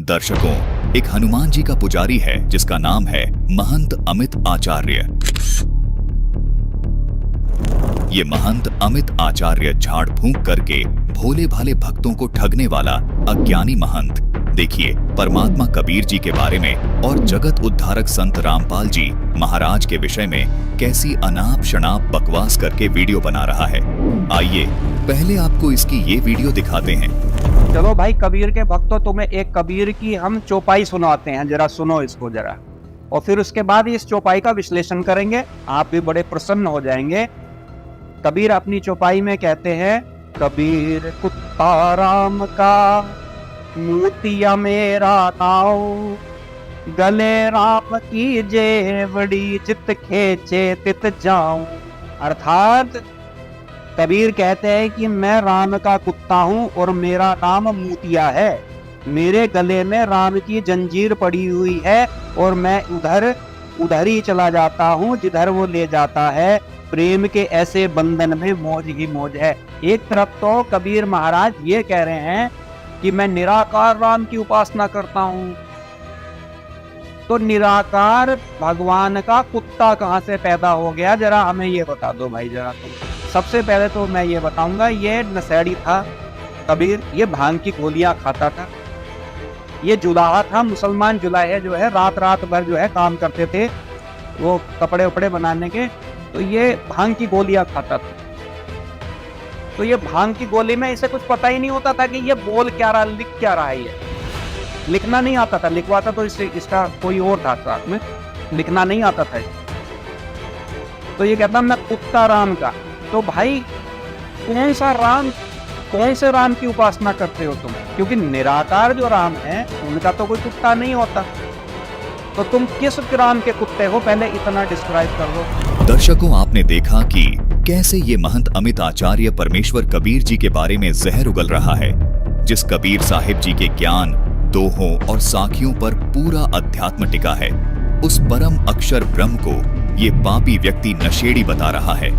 दर्शकों, एक हनुमान जी का पुजारी है जिसका नाम है महंत अमित आचार्य। ये महंत अमित आचार्य झाड़ फूंक करके भोले भाले भक्तों को ठगने वाला अज्ञानी महंत। देखिए परमात्मा कबीर जी के बारे में और जगत उद्धारक संत रामपाल जी महाराज के विषय में कैसी अनाप शनाप बकवास करके वीडियो बना रहा है। आइए पहले आपको इसकी ये वीडियो दिखाते हैं। चलो भाई कबीर के भक्तों, तुम्हें एक कबीर की हम चौपाई सुनाते हैं, जरा सुनो इसको जरा, और फिर उसके बाद इस चौपाई का विश्लेषण करेंगे। आप भी बड़े प्रसन्न हो जाएंगे। कबीर अपनी चौपाई में कहते हैं, कबीर कुत्ता राम का मोतिया मेरा नाव, गले राम की जेवड़ी जित खेचे तित जाऊं। अर्थात कबीर कहते हैं कि मैं राम का कुत्ता हूं और मेरा नाम मोतिया है। मेरे गले में राम की जंजीर पड़ी हुई है और मैं उधर ही चला जाता हूं जिधर वो ले जाता है। प्रेम के ऐसे बंधन में मौज ही मौज है। एक तरफ तो कबीर महाराज ये कह रहे हैं कि मैं निराकार राम की उपासना करता हूं, तो निराकार भगवान का कुत्ता कहां से पैदा हो गया, जरा हमें ये बता दो भाई जरा। तो सबसे पहले तो मैं ये बताऊंगा, ये नशेड़ी था कबीर, ये भांग की गोलियां खाता था, ये जुलाहा था। मुसलमान जुलाहे जो है रात भर जो है काम करते थे वो कपड़े उपड़े बनाने के, तो ये भांग की गोलियां खाता था। तो ये भांग की गोली में इसे कुछ पता ही नहीं होता था कि ये बोल क्या रहा, लिख क्या रहा है। ये लिखना नहीं आता था, लिखवाता तो इसका कोई और था, साथ में लिखना नहीं आता था। तो ये कहता मैं कुत्ता राम का। तो भाई कौन से राम की उपासना करते हो तुम? क्योंकि निराकार जो राम है उनका तो कोई कुत्ता नहीं होता, तो तुम किस राम के कुत्ते हो, पहले इतना डिस्क्राइब कर दो। दर्शकों, आपने देखा कि कैसे ये महंत अमित आचार्य परमेश्वर कबीर जी के बारे में जहर उगल रहा है। जिस कबीर साहिब जी के ज्ञान, दोहों और साखियों पर पूरा अध्यात्म टिका है, उस परम अक्षर ब्रह्म को ये पापी व्यक्ति नशेड़ी बता रहा है।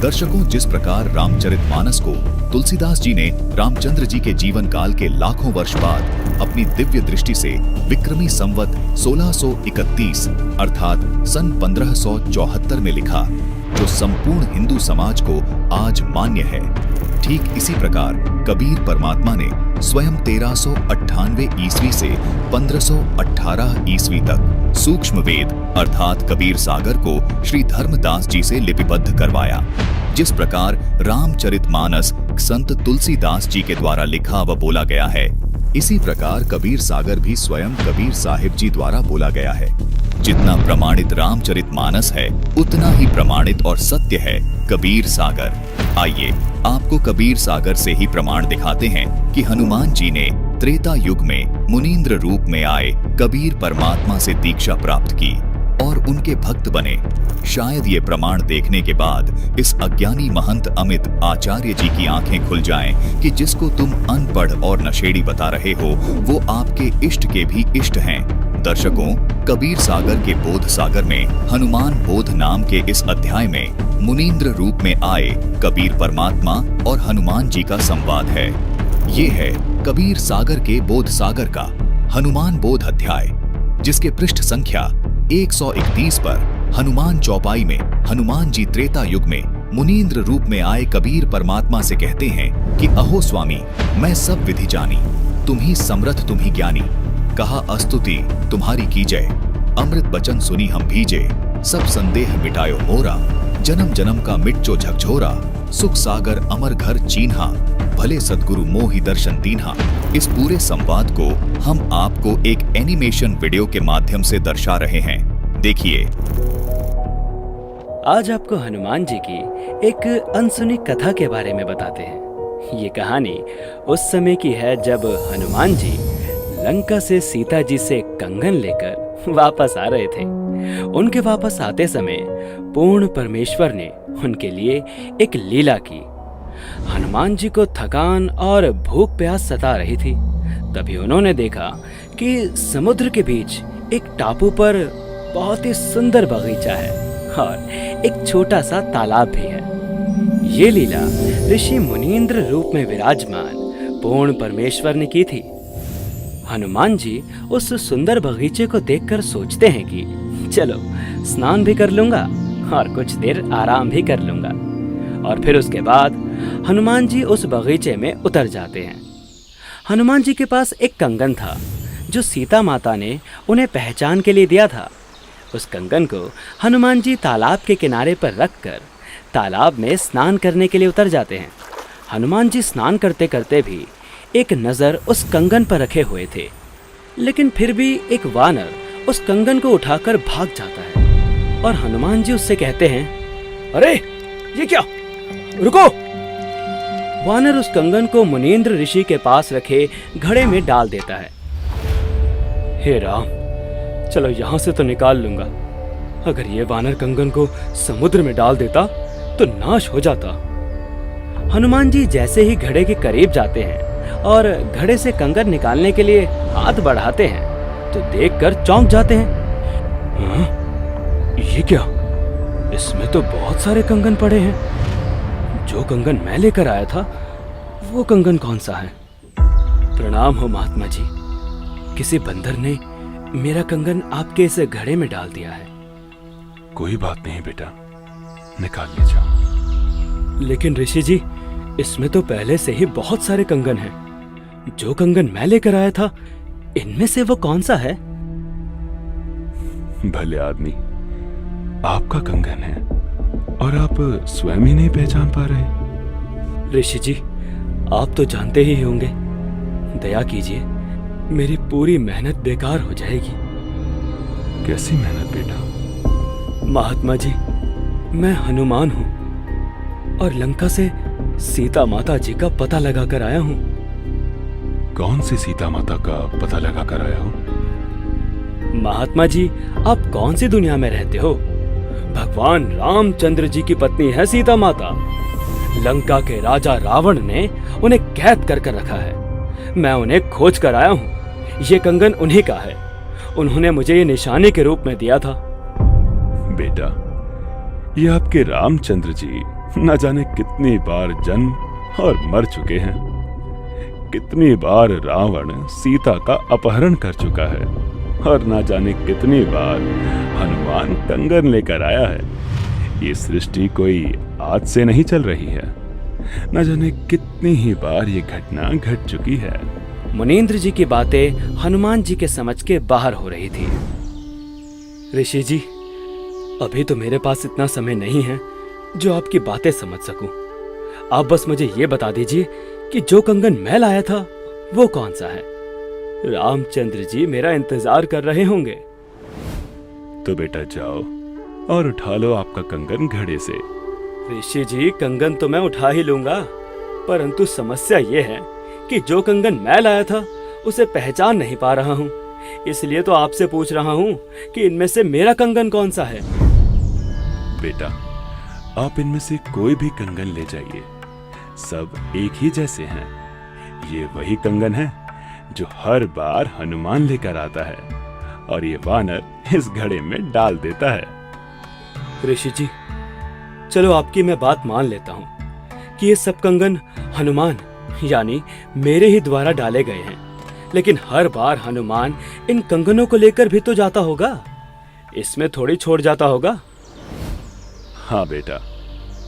दर्शकों, जिस प्रकार रामचरितमानस को तुलसीदास जी ने रामचंद्र जी के जीवन काल के लाखों वर्ष बाद अपनी दिव्य दृष्टि से विक्रमी संवत 1631 अर्थात सन 1574 में लिखा, जो संपूर्ण हिंदू समाज को आज मान्य है, ठीक इसी प्रकार कबीर परमात्मा ने स्वयं 1398 ईस्वी से 1518 ईस्वी तक सूक्ष्म वेद अर्थात कबीर सागर को श्री धर्मदास जी से लिपिबद्ध करवाया। जिस प्रकार रामचरितमानस संत तुलसीदास जी के द्वारा लिखा व बोला गया है, इसी प्रकार कबीर सागर भी स्वयं कबीर साहिब जी द्वारा बोला गया है। जितना प्रमाणित रामचरितमानस है, उतना ही प्रमाणित और सत्य है कबीर सागर। आइए आपको कबीर सागर से ही प्रमाण दिखाते हैं कि हनुमान जी ने त्रेता युग में मुनींद्र रूप में आए कबीर परमात्मा से दीक्षा प्राप्त की और उनके भक्त बने। शायद ये प्रमाण देखने के बाद इस अज्ञानी महंत अमित आचार्य जी की आंखें खुल जाएं कि जिसको तुम अनपढ़ और नशेड़ी बता रहे हो, वो आपके इष्ट के भी इष्ट हैं। दर्शकों, कबीर सागर के बोध सागर में हनुमान बोध नाम के इस अध्याय में मुनींद्र रूप में आए कबीर परमात्मा और हनुमान जी का संवाद है। ये है कबीर सागर के बोध सागर का हनुमान बोध अध्याय, जिसके पृष्ठ संख्या 131 पर हनुमान चौपाई में हनुमान जी त्रेता युग में मुनींद्र रूप में आए कबीर परमात्मा से कहते हैं कि अहो स्वामी, मैं सब विधि जानी, तुम ही समर्थ तुम ही ज्ञानी, कहा अस्तुति तुम्हारी की जय, अमृत बचन सुनी हम भीजे, सब संदेह मिटायो मोरा, जन्म जन्म का मिटचो झकझोरा, सुख सागर अमर घर चीन्हा, भले सद्गुरु मोहि दर्शन दीन्हा। इस पूरे संवाद को हम आपको एक एनिमेशन वीडियो के माध्यम से दर्शा रहे हैं, देखिए। आज आपको हनुमान जी की एक अनसुनी कथा के बारे में बताते हैं। ये कहानी उस समय की है जब हनुमान जी लंका से सीता जी से कंगन लेकर वापस आ रहे थे। उनके वापस आते समय पूर्ण परमेश्वर ने उनके लिए एक लीला की। हनुमान जी को थकान और भूख प्यास सता रही थी। तभी उन्होंने देखा कि समुद्र के बीच एक टापू पर बहुत ही सुंदर बगीचा है और एक छोटा सा तालाब भी है। ये लीला ऋषि मुनींद्र रूप में विराजमान पूर्ण परमेश्वर ने की थी। हनुमान जी उस सुंदर बगीचे को देखकर सोचते हैं कि चलो स्नान भी कर लूंगा और कुछ देर आराम भी कर लूंगा। और फिर उसके बाद हनुमान जी उस बगीचे में उतर जाते हैं। हनुमान जी के पास एक कंगन था जो सीता माता ने उन्हें पहचान के लिए दिया था। उस कंगन को हनुमान जी तालाब के किनारे पर रखकर तालाब में स्नान करने के लिए उतर जाते हैं। हनुमान जी स्नान करते करते भी एक नज़र उस कंगन पर रखे हुए थे, लेकिन फिर भी एक वानर उस कंगन को उठाकर भाग जाता है और हनुमान जी उससे कहते हैं, अरे ये क्या, रुको। वानर उस कंगन को मुनींद्र ऋषि के पास रखे घड़े में डाल देता है। हे राम, चलो यहां से तो निकाल लूंगा, अगर ये वानर कंगन को समुद्र में डाल देता तो नाश हो जाता। हनुमान जी जैसे ही घड़े के करीब जाते हैं और घड़े से कंगन निकालने के लिए हाथ बढ़ाते हैं तो देखकर चौंक जाते हैं। हाँ, ये क्या, इसमें तो बहुत सारे कंगन पड़े हैं। जो कंगन मैं लेकर आया था वो कंगन कौन सा है? प्रणाम हो महात्मा जी, किसी बंदर ने मेरा कंगन आपके इस घड़े में डाल दिया है। कोई बात नहीं बेटा, निकाल ले जाओ। लेकिन ऋषि जी, इसमें तो पहले से ही बहुत सारे कंगन हैं। जो कंगन मैं लेकर आया था इनमें से वो कौन सा है? भले आदमी, आपका कंगन है और आप स्वयं ही नहीं पहचान पा रहे। ऋषि जी, आप तो जानते ही होंगे, दया कीजिए, मेरी पूरी मेहनत बेकार हो जाएगी। कैसी मेहनत बेटा? महात्मा जी, मैं हनुमान हूँ और लंका से सीता माता जी का पता लगाकर आया हूँ। कौन सी सीता माता का पता लगा कर आया हो? महात्मा जी, आप कौन सी दुनिया में रहते हो? भगवान रामचंद्र जी की पत्नी है सीता माता। लंका के राजा रावण ने उन्हें कैद कर रखा है। मैं उन्हें खोज कर आया हूँ। ये कंगन उन्हीं का है। उन्होंने मुझे ये निशानी के रूप में दिया था। बेटा, ये आपके रामचंद्र जी न जाने कितनी बार जन्म और मर चुके हैं। कितनी बार रावण सीता का अपहरण कर चुका है और न जाने कितनी बार हनुमान कंगन लेकर आया है। ये सृष्टि कोई आज से नहीं चल रही है। न जाने कितनी ही बार ये घटना घट चुकी है। मुनींद्र जी की बातें हनुमान जी के समझ के बाहर हो रही थी। ऋषि जी, अभी तो मेरे पास इतना समय नहीं है जो आपकी बातें समझ सकूं। आप बस मुझे ये बता दीजिए कि जो कंगन मैं लाया था वो कौन सा है? रामचंद्र जी मेरा इंतजार कर रहे होंगे। तो बेटा जाओ और उठा लो आपका कंगन घड़े से। ऋषि जी, कंगन तो मैं उठा ही लूंगा, परंतु समस्या ये है कि जो कंगन मैं लाया था उसे पहचान नहीं पा रहा हूँ। इसलिए तो आपसे पूछ रहा हूँ कि इनमें से मेरा कंगन कौन सा है? बेटा, आप इनमें से कोई भी कंगन ले जाइए, सब एक ही जैसे हैं। ये वही कंगन है जो हर बार हनुमान लेकर आता है और ये वानर इस घड़े में डाल देता है। ऋषि जी, चलो आपकी मैं बात मान लेता हूँ कि ये सब कंगन हनुमान यानी मेरे ही द्वारा डाले गए हैं, लेकिन हर बार हनुमान इन कंगनों को लेकर भी तो जाता होगा, इसमें थोड़ी छोड़ जाता होगा। हाँ बेटा,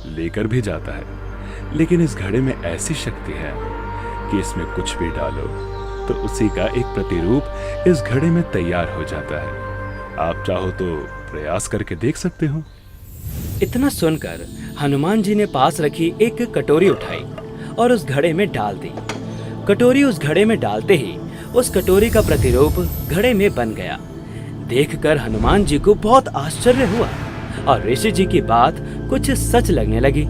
लेकर भी जाता है, लेकिन इस घड़े में ऐसी शक्ति है कि इसमें कुछ भी डालो तो उसी का एक प्रतिरूप इस घड़े में तैयार हो जाता है। आप चाहो तो प्रयास करके देख सकते हो। इतना सुनकर हनुमान जी ने पास रखी एक कटोरी उठाई और उस घड़े में डाल दी। कटोरी उस घड़े में डालते ही उस कटोरी का प्रतिरूप घड़े में बन गया। देखकर हनुमान जी को बहुत आश्चर्य हुआ और ऋषि जी की बात कुछ सच लगने लगी।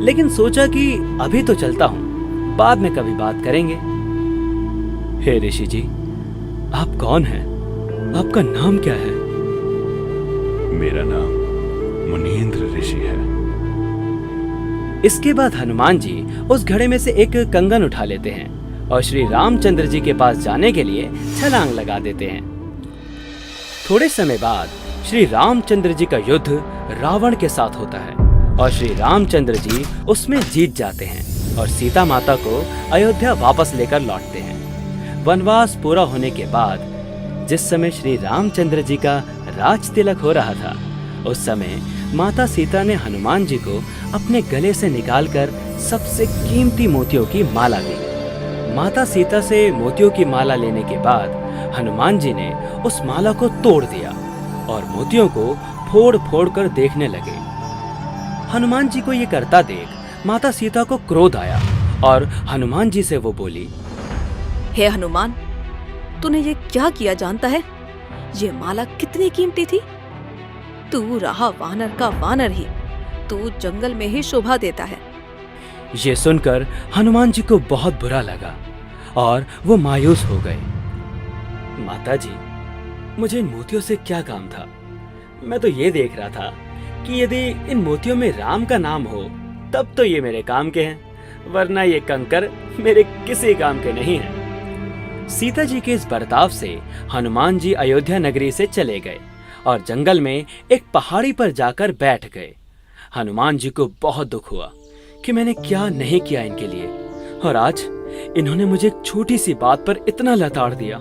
लेकिन सोचा कि अभी तो चलता हूँ, बाद में कभी बात करेंगे। हे ऋषि जी, आप कौन हैं? आपका नाम क्या है? मेरा नाम मुनींद्र ऋषि है। इसके बाद हनुमान जी उस घड़े में से एक कंगन उठा लेते हैं और श्री रामचंद्र जी के पास जाने के लिए छलांग लगा देते हैं। थोड़े समय बाद श्री रामचंद्र जी का युद्ध रावण के साथ होता है और श्री रामचंद्र जी उसमें जीत जाते हैं और सीता माता को अयोध्या वापस लेकर लौटते हैं। वनवास पूरा होने के बाद जिस समय श्री रामचंद्र जी का राज तिलक हो रहा था, उस समय माता सीता ने हनुमान जी को अपने गले से निकालकर सबसे कीमती मोतियों की माला दी। माता सीता से मोतियों की माला लेने के बाद हनुमान जी ने उस माला को तोड़ दिया और मोतियों को फोड़ फोड़ कर देखने लगे। हनुमान जी को ये करता देख माता सीता को क्रोध आया और हनुमान जी से वो बोली, हे हनुमान, तूने ये क्या किया जानता है? ये माला कितनी कीमती थी। तू रहा वानर का वानर ही, तू जंगल में ही शोभा देता है। ये सुनकर हनुमान जी को बहुत बुरा लगा और वो मायूस हो गए। माता जी, मुझे इन मोतियों से क्या काम था? मैं तो ये देख रहा था कि यदि इन मोतियों में राम का नाम हो तब तो ये मेरे काम के हैं, वरना ये कंकर मेरे किसी काम के नहीं हैं। सीता जी के इस बर्ताव से हनुमान जी अयोध्या नगरी से चले गए और जंगल में एक पहाड़ी पर जाकर बैठ गए। हनुमान जी को बहुत दुख हुआ कि मैंने क्या नहीं किया इनके लिए, और आज इन्होंने मुझे एक छोटी सी बात पर इतना लताड़ दिया।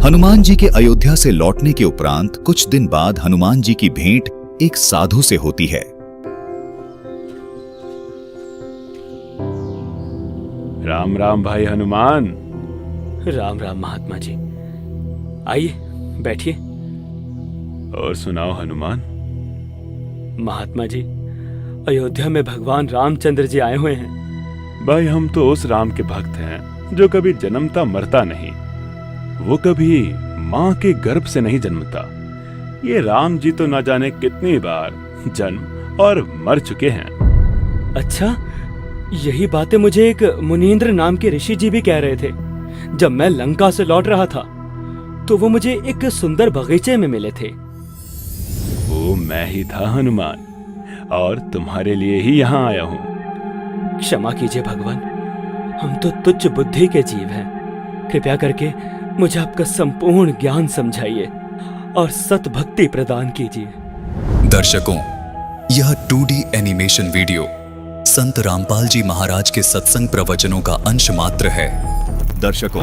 हनुमान जी के अयोध्या से लौटने के उपरांत कुछ दिन बाद हनुमान जी की भेंट एक साधु से होती है। राम राम भाई हनुमान। राम राम महात्मा जी, आइए बैठिए। और सुनाओ हनुमान। महात्मा जी, अयोध्या में भगवान रामचंद्र जी आए हुए हैं। भाई, हम तो उस राम के भक्त हैं जो कभी जन्मता मरता नहीं। वो कभी माँ के गर्भ से नहीं जन्मता। ये राम जी तो न जाने कितनी बार जन्म और मर चुके हैं। अच्छा, यही बातें मुझे एक मुनींद्र नाम के ऋषि जी भी कह रहे थे। जब मैं लंका से लौट रहा था तो वो मुझे एक सुंदर बगीचे में मिले थे। वो मैं ही था हनुमान, और तुम्हारे लिए ही यहाँ आया हूँ। क्षमा कीजिए भगवान, हम तो तुच्छ बुद्धि के जीव हैं। कृपया करके मुझे आपका संपूर्ण ज्ञान समझाइए और सत भक्ति प्रदान कीजिए। दर्शकों, यह 2D एनिमेशन वीडियो संत रामपाल जी महाराज के सत्संग प्रवचनों का अंश मात्र है। दर्शकों,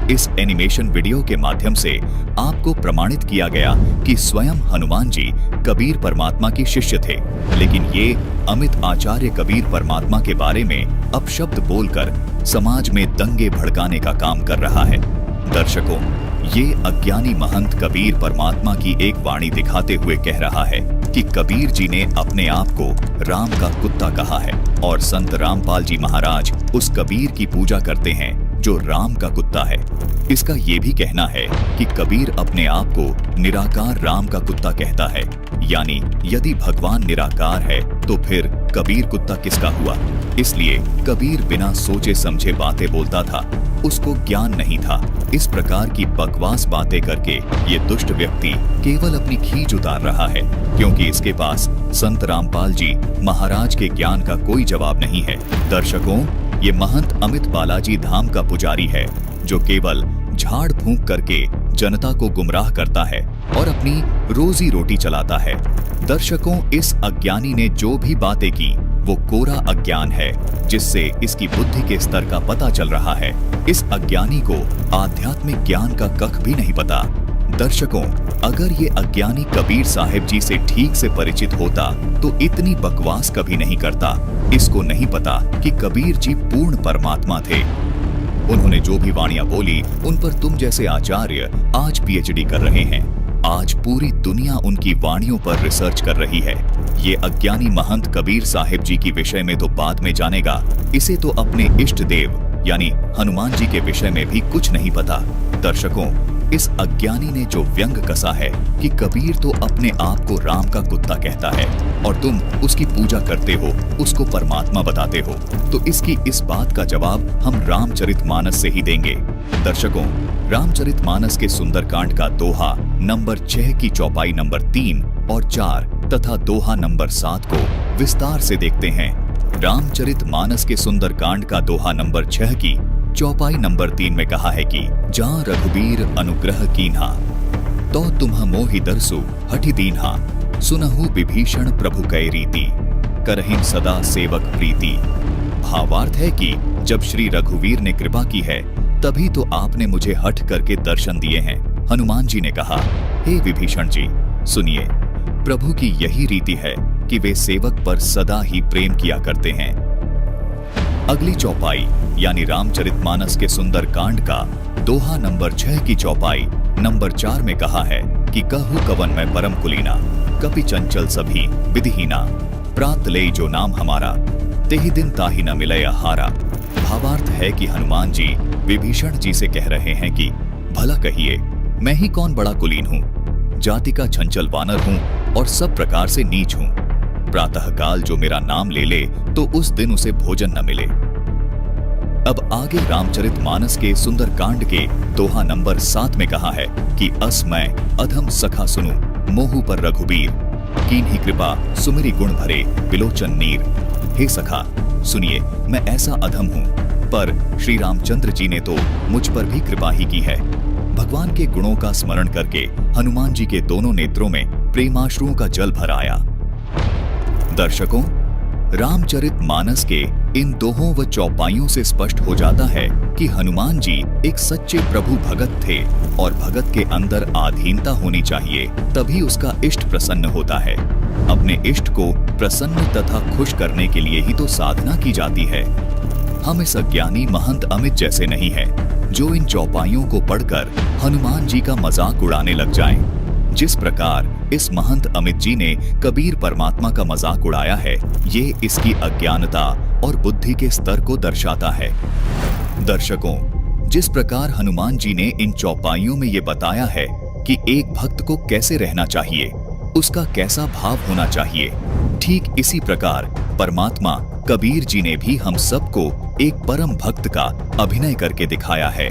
इस एनिमेशन वीडियो के माध्यम से आपको प्रमाणित किया गया कि स्वयं हनुमान जी कबीर परमात्मा के शिष्य थे, लेकिन ये अमित आचार्य कबीर परमात्मा के बारे में अपशब्द बोलकर समाज में दंगे भड़काने का काम कर रहा है। दर्शकों, ये अज्ञानी महंत कबीर परमात्मा की एक वाणी दिखाते हुए कह रहा है कि कबीर जी ने अपने आप को राम का कुत्ता कहा है और संत रामपाल जी महाराज उस कबीर की पूजा करते हैं जो राम का कुत्ता है। इसका ये भी कहना है कि कबीर अपने आप को निराकार राम का कुत्ता कहता है, यानी यदि भगवान निराकार है तो फिर कबीर कुत्ता किसका हुआ? इसलिए कबीर बिना सोचे समझे बातें बोलता था, उसको ज्ञान नहीं था। इस प्रकार की बकवास बातें करके ये दुष्ट व्यक्ति केवल अपनी खींच उतार रहा है, क्योंकि इसके पास संत रामपाल जी महाराज के ज्ञान का कोई जवाब नहीं है। दर्शकों, ये महंत अमित बालाजी धाम का पुजारी है जो केवल झाड़ फूंक करके जनता को गुमराह करता है और अपनी रोजी रोटी चलाता है। दर्शकों, इस अज्ञानी ने जो भी बातें की वो कोरा अज्ञान है, जिससे इसकी बुद्धि के स्तर का पता चल रहा है। इस अज्ञानी को आध्यात्मिक ज्ञान का कख भी नहीं पता। दर्शकों, अगर ये अज्ञानी कबीर साहिब जी से ठीक से परिचित होता तो इतनी बकवास कभी नहीं करता। इसको नहीं पता कि कबीर जी पूर्ण परमात्मा थे। उन्होंने जो भी वाणियां बोली उन पर तुम जैसे आचार्य आज पीएचडी कर रहे हैं। आज पूरी दुनिया उनकी वाणियों पर रिसर्च कर रही है। ये अज्ञानी महंत कबीर साहिब जी की विषय में तो बाद में जानेगा, इसे तो अपने इष्ट देव यानी हनुमान जी के विषय में भी कुछ नहीं पता। दर्शकों, इस अज्ञानी ने जो व्यंग कसा है कि कबीर तो अपने आप को राम का कुत्ता कहता है और तुम उसकी पूजा करते हो, उसको परमात्मा बताते हो, तो इसकी इस बात का जवाब हम रामचरितमानस से ही देंगे। दर्शकों, रामचरितमानस के सुंदरकांड का दोहा नंबर 6 की चौपाई नंबर 3 और 4 तथा दोहा नंबर 7 को विस्तार से देखते हैं। रामचरितमानस के सुंदरकांड का दोहा नंबर 6 की चौपाई नंबर 3 में कहा है कि जहाँ रघुबीर अनुग्रह कीन्हा तो तुम्ह मोहि दरसु हठि दीन्हा सुनहु विभीषण प्रभु कै रीति करहिं सदा सेवक प्रीति। भावार्थ है कि जब श्री रघुवीर ने कृपा की है तभी तो आपने मुझे हठ करके दर्शन दिए हैं। हनुमान जी ने कहा, हे विभीषण जी, सुनिए, प्रभु की यही रीति है कि वे सेवक पर सदा ही प्रेम किया करते हैं। अगली चौपाई यानी रामचरितमानस के सुंदर कांड का दोहा नंबर 6 की चौपाई नंबर 4 में कहा है कि कहु कवन में परम कुलीना, कपि चंचल सभी विधिहीना, प्रात ले जो नाम हमारा, तेहि दिन ताहि न मिलय हारा। भावार्थ है कि हनुमान जी विभीषण जी से कह रहे हैं कि भला कहिए, मैं ही कौन बड़ा कुलीन हूं, जाति का चंचल वानर हूं और सब प्रकार से नीच हूं। प्रातःकाल जो मेरा नाम ले ले तो उस दिन उसे भोजन न मिले। अब आगे रामचरितमानस के सुंदर कांड के दोहा नंबर 7 में कहा है कि अस मैं अधम सखा सुनु, मोहु पर रघुबीर, कीन्ही कृपा सुमिरि गुण भरे, बिलोचन नीर। हे सखा, सुनिए, मैं ऐसा अधम हूं, पर श्री रामचंद्र जी ने तो मुझ पर भी कृपा ही की है। भगवान के गुणों का स्मरण करके हनुमान जी के दोनों नेत्रों में प्रेमाश्रुओं का जल भर आया। दर्शकों, रामचरितमानस के इन दोहों व चौपाइयों से स्पष्ट हो जाता है कि हनुमान जी एक सच्चे प्रभु भगत थे और भगत के अंदर आधीनता होनी चाहिए, तभी उसका इष्ट प्रसन्न होता है। अपने इष्ट को प्रसन्न तथा खुश करने के लिए ही तो साधना की जाती है। हम इस अज्ञानी महंत अमित जैसे नहीं हैं, जो इन चौपाइयों को पढ़कर हनुमान जी का मजाक उड़ाने लग जाएं। जिस प्रकार इस महंत अमित जी ने कबीर परमात्मा का मजाक उड़ाया है, ये इसकी अज्ञानता और बुद्धि के स्तर को दर्शाता है। दर्शकों, जिस प्रकार हनुमान जी ने इन चौपाइयों में ये बताया है कि एक भक्त को कैसे रहना चाहिए, उसका कैसा भाव होना चाहिए, ठीक इसी प्रकार परमात्मा कबीर जी ने भी हम सबको एक परम भक्त का अभिनय करके दिखाया है।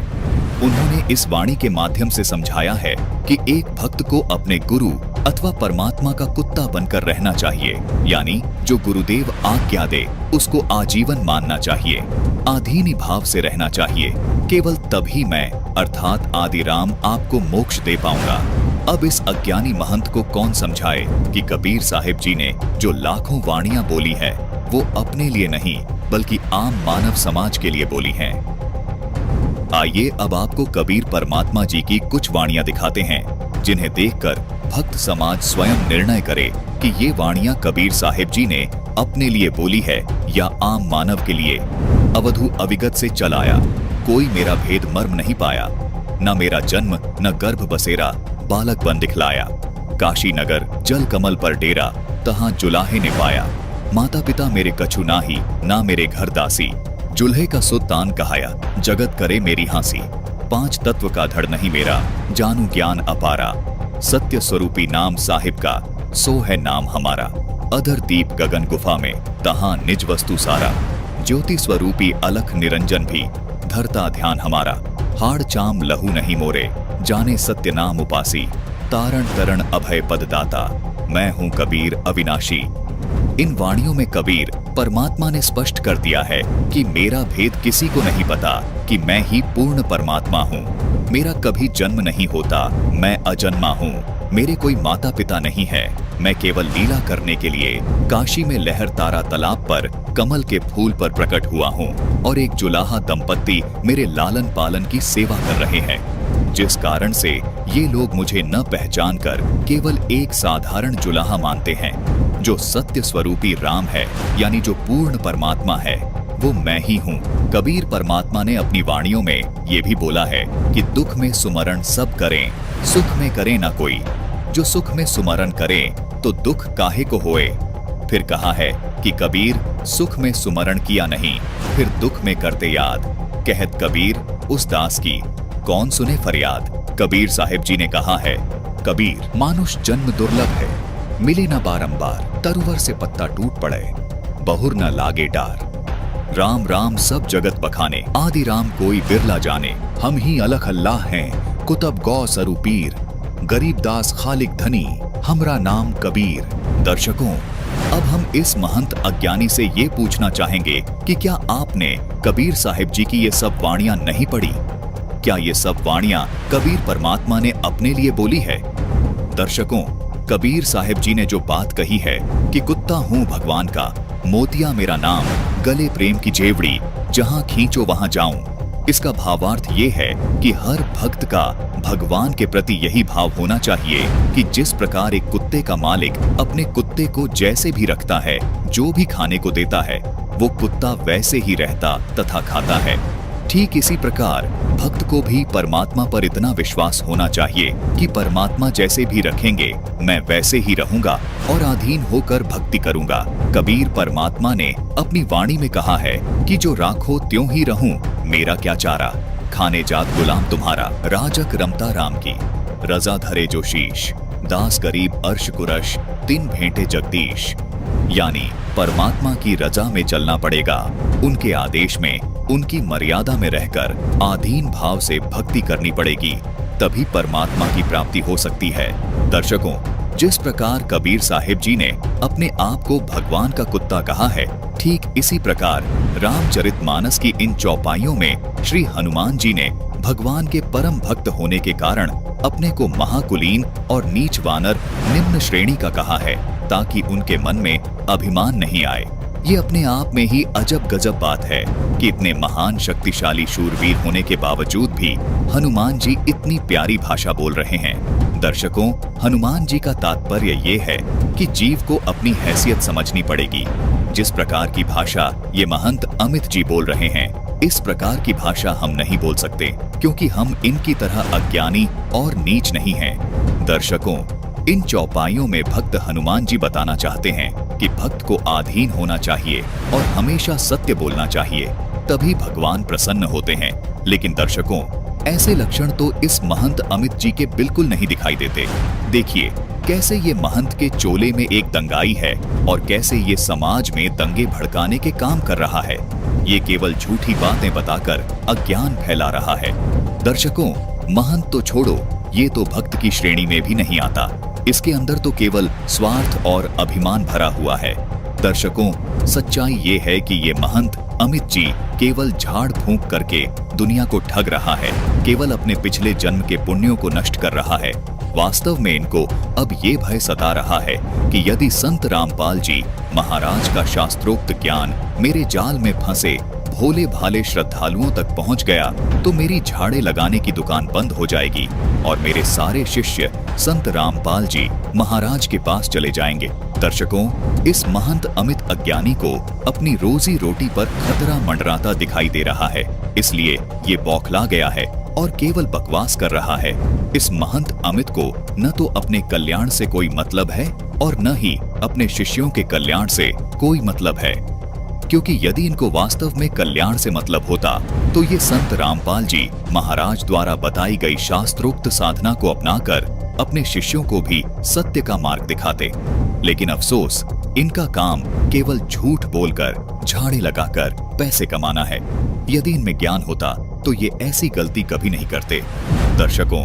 उन्होंने इस वाणी के माध्यम से समझाया है कि एक भक्त को अपने गुरु अथवा परमात्मा का कुत्ता बनकर रहना चाहिए, यानी जो गुरुदेव आज्ञा दे उसको आजीवन मानना चाहिए, आधीनी भाव से रहना चाहिए। केवल तभी मैं अर्थात आदि राम आपको मोक्ष दे पाऊंगा। अब इस अज्ञानी महंत को कौन समझाए कि कबीर साहिब जी ने जो लाखों वाणियां बोली है वो अपने लिए नहीं बल्कि आम मानव समाज के लिए बोली हैं। आइए अब आपको कबीर परमात्मा जी की कुछ वाणियां दिखाते हैं, जिन्हें देखकर भक्त समाज स्वयं निर्णय करे कि ये वाणियां कबीर साहिब जी ने अपने लिए बोली है या आम मानव के लिए। अवधू अविगत से चल आया, कोई मेरा भेद मर्म नहीं पाया, न मेरा जन्म न गर्भ बसेरा, बालक बन दिखलाया। काशी नगर जल कमल पर डेरा, तहां जुलाहे ने पाया। माता पिता मेरे कछु नाही, ना मेरे घर दासी। जुल्हे का सुल्तान कहाया, जगत करे मेरी हांसी। 5 तत्व का धड़ नहीं मेरा, जानू ज्ञान अपारा। सत्य स्वरूपी नाम साहिब का, सो है नाम हमारा। अधर दीप गगन गुफा में, तहां निज वस्तु सारा। ज्योति स्वरूपी अलख निरंजन भी, धरता ध्यान हमारा। हाड़ चाम लहू नहीं मोरे, जाने सत्य नाम उपासी। तारण तरण अभय पद दाता, मैं हूं कबीर अविनाशी। इन वाणियों में कबीर परमात्मा ने स्पष्ट कर दिया है कि मेरा भेद किसी को नहीं पता, कि मैं ही पूर्ण परमात्मा हूँ। मेरा कभी जन्म नहीं होता, मैं अजन्मा हूँ। मेरे कोई माता पिता नहीं है, मैं केवल लीला करने के लिए काशी में लहर तारा तालाब पर कमल के फूल पर प्रकट हुआ हूँ और एक जुलाहा दंपत्ति मेरे लालन पालन की सेवा कर रहे हैं, जिस कारण से ये लोग मुझे न पहचान कर केवल एक साधारण जुलाहा मानते हैं। जो सत्य स्वरूपी राम है, यानी जो पूर्ण परमात्मा है, वो मैं ही हूँ। कबीर परमात्मा ने अपनी वाणियों में ये भी बोला है कि दुख में सुमरण सब करें, सुख में करे ना कोई। जो सुख में सुमरण करे तो दुख काहे को होए। फिर कहा है कि कबीर सुख में सुमरण किया नहीं, फिर दुख में करते याद। कहत कबीर उस दास की, कौन सुने फरियाद। कबीर साहिब जी ने कहा है, कबीर मानुष जन्म दुर्लभ है, मिले न बारंबार। तरुवर से पत्ता टूट पड़े, बहुर न लागे डार। राम राम सब जगत बखाने, आदि राम कोई बिरला जाने। हम ही अलख अल्लाह हैं, कुतब गौ सरु पीर। गरीब दास खालिक धनी, हमरा नाम कबीर। दर्शकों, अब हम इस महंत अज्ञानी से ये पूछना चाहेंगे कि क्या आपने कबीर साहिब जी की ये सब वाणियां नहीं पढ़ी? क्या ये सब वाणियां कबीर परमात्मा ने अपने लिए बोली है? दर्शकों, कबीर साहिब जी ने जो बात कही है कि कुत्ता हूं भगवान का, मोतिया मेरा नाम, गले प्रेम की जेवड़ी, जहां खींचो वहां जाऊं, इसका भावार्थ ये है कि हर भक्त का भगवान के प्रति यही भाव होना चाहिए कि जिस प्रकार एक कुत्ते का मालिक अपने कुत्ते को जैसे भी रखता है, जो भी खाने को देता है, वो कुत्ता वैसे ही रहता तथा खाता है। ठीक इसी प्रकार भक्त को भी परमात्मा पर इतना विश्वास होना चाहिए कि परमात्मा जैसे भी रखेंगे मैं वैसे ही रहूंगा और अधीन होकर भक्ति करूंगा। कबीर परमात्मा ने अपनी वाणी में कहा है कि जो राखो त्यों ही रहूं, मेरा क्या चारा, खाने जात गुलाम तुम्हारा, राजक रमता राम की, रजा धरे जो शीश, दास गरीब अर्श कुरश, तिन भेंटे जगदीश। यानी परमात्मा की रजा में चलना पड़ेगा, उनके आदेश में, उनकी मर्यादा में रहकर आधीन भाव से भक्ति करनी पड़ेगी, तभी परमात्मा की प्राप्ति हो सकती है। दर्शकों, जिस प्रकार कबीर साहिब जी ने अपने आप को भगवान का कुत्ता कहा है, ठीक इसी प्रकार रामचरितमानस की इन चौपाइयों में श्री हनुमान जी ने भगवान के परम भक्त होने के कारण अपने को महाकुलीन और नीच वानर निम्न श्रेणी का कहा है, ताकि उनके मन में अभिमान नहीं आए। ये अपने आप में ही अजब गजब बात है कि इतने महान शक्तिशाली शूरवीर होने के बावजूद भी हनुमान जी इतनी प्यारी भाषा बोल रहे हैं। दर्शकों, हनुमान जी का तात्पर्य ये है कि जीव को अपनी हैसियत समझनी पड़ेगी। जिस प्रकार की भाषा ये महंत अमित जी बोल रहे हैं, इस प्रकार की भाषा हम नहीं बोल सकते, क्योंकि हम इनकी तरह अज्ञानी और नीच नहीं हैं। दर्शकों, इन चौपाइयों में भक्त हनुमान जी बताना चाहते हैं कि भक्त को अधीन होना चाहिए और हमेशा सत्य बोलना चाहिए, तभी भगवान प्रसन्न होते हैं। लेकिन दर्शकों, ऐसे लक्षण तो इस महंत अमित जी के बिल्कुल नहीं दिखाई देते। देखिए कैसे ये महंत के चोले में एक दंगाई है और कैसे ये समाज में दंगे भड़काने के काम कर रहा है। ये केवल झूठी बातें बताकर अज्ञान फैला रहा है। दर्शकों, महंत तो छोड़ो, ये तो भक्त की श्रेणी में भी नहीं आता। इसके अंदर तो केवल स्वार्थ और अभिमान भरा हुआ है। दर्शकों, सच्चाई ये है कि ये महंत अमित जी केवल झाड़ फूंक करके दुनिया को ठग रहा है, केवल अपने पिछले जन्म के पुण्यों को नष्ट कर रहा है। वास्तव में इनको अब ये भय सता रहा है कि यदि संत रामपाल जी महाराज का शास्त्रोक्त ज्ञान मेरे जाल में फंसे भोले भाले श्रद्धालुओं तक पहुंच गया तो मेरी झाड़े लगाने की दुकान बंद हो जाएगी और मेरे सारे शिष्य संत रामपाल जी महाराज के पास चले जाएंगे। दर्शकों, इस महंत अमित अज्ञानी को अपनी रोजी रोटी पर खतरा मंडराता दिखाई दे रहा है, इसलिए ये बौखला गया है और केवल बकवास कर रहा है। इस महंत अमित को न तो अपने कल्याण से कोई मतलब है और न ही अपने शिष्यों के कल्याण से कोई मतलब है, क्योंकि यदि इनको वास्तव में कल्याण से मतलब होता तो ये संत रामपाल जी महाराज द्वारा बताई गई शास्त्रोक्त साधना को अपनाकर अपने शिष्यों को भी सत्य का मार्ग दिखाते। लेकिन अफसोस, इनका काम केवल झूठ बोलकर झाड़े लगाकर पैसे कमाना है। यदि इनमें ज्ञान होता तो ये ऐसी गलती कभी नहीं करते। दर्शकों,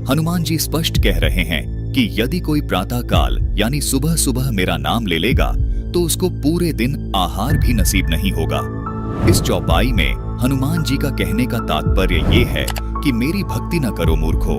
हनुमान जी स्पष्ट कह रहे हैं कि यदि कोई प्रातः काल यानी सुबह सुबह मेरा नाम ले लेगा तो उसको पूरे दिन आहार भी नसीब नहीं होगा। इस चौपाई में हनुमान जी का कहने का तात्पर्य ये है कि मेरी भक्ति न करो मूर्खो,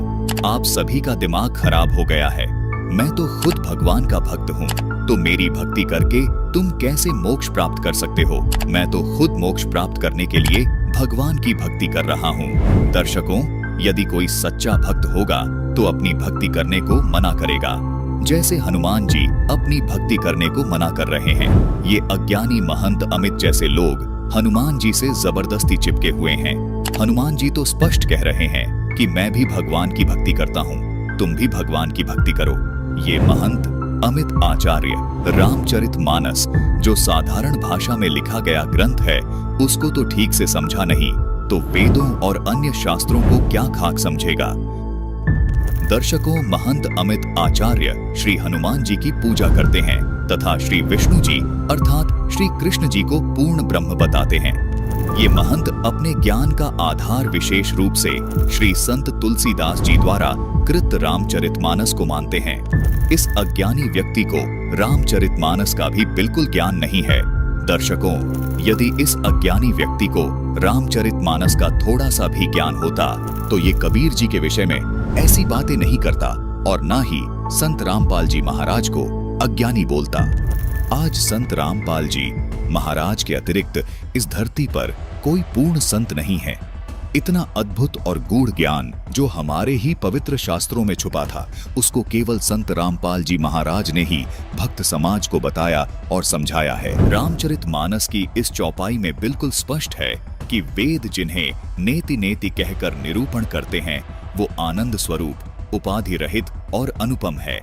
आप सभी का दिमाग खराब हो गया है। मैं तो खुद भगवान का भक्त हूँ, तो मेरी भक्ति करके तुम कैसे मोक्ष प्राप्त कर सकते हो? मैं तो खुद मोक्ष प्राप्त करने के लिए भगवान की भक्ति कर रहा हूँ। दर्शकों, यदि कोई सच्चा भक्त होगा तो अपनी भक्ति करने को मना करेगा, जैसे हनुमान जी अपनी भक्ति करने को मना कर रहे हैं। ये अज्ञानी महंत अमित जैसे लोग हनुमान जी से जबरदस्ती चिपके हुए हैं। हनुमान जी तो स्पष्ट कह रहे हैं कि मैं भी भगवान की भक्ति करता हूँ, तुम भी भगवान की भक्ति करो। ये महंत अमित आचार्य रामचरितमानस, जो साधारण भाषा में लिखा गया ग्रंथ है, उसको तो ठीक से समझा नहीं, तो वेदों और अन्य शास्त्रों को क्या खाक समझेगा। दर्शकों, महंत अमित आचार्य श्री हनुमान जी की पूजा करते हैं तथा श्री विष्णु जी अर्थात श्री कृष्ण जी को पूर्ण ब्रह्म बताते हैं। ये महंत अपने ज्ञान का आधार विशेष रूप से श्री संत तुलसीदास जी द्वारा कृत रामचरितमानस को मानते हैं। इस अज्ञानी व्यक्ति को रामचरितमानस का भी बिल्कुल ज्ञान नहीं है। दर्शकों, यदि इस अज्ञानी व्यक्ति को रामचरितमानस का थोड़ा सा भी ज्ञान होता तो ये कबीर जी के विषय में ऐसी बातें नहीं करता और ना ही संत रामपाल जी महाराज को अज्ञानी बोलता। आज संत रामपाल जी महाराज के अतिरिक्त इस धरती पर कोई पूर्ण संत नहीं है। इतना अद्भुत और गूढ़ ज्ञान जो हमारे ही पवित्र शास्त्रों में छुपा था, उसको केवल संत रामपाल जी महाराज ने ही भक्त समाज को बताया और समझाया है। रामचरितमानस की इस चौपाई में बिल्कुल स्पष्ट है कि वेद जिन्हें नेति नेति कहकर निरूपण करते हैं वो आनंद स्वरूप, उपाधि रहित और अनुपम है,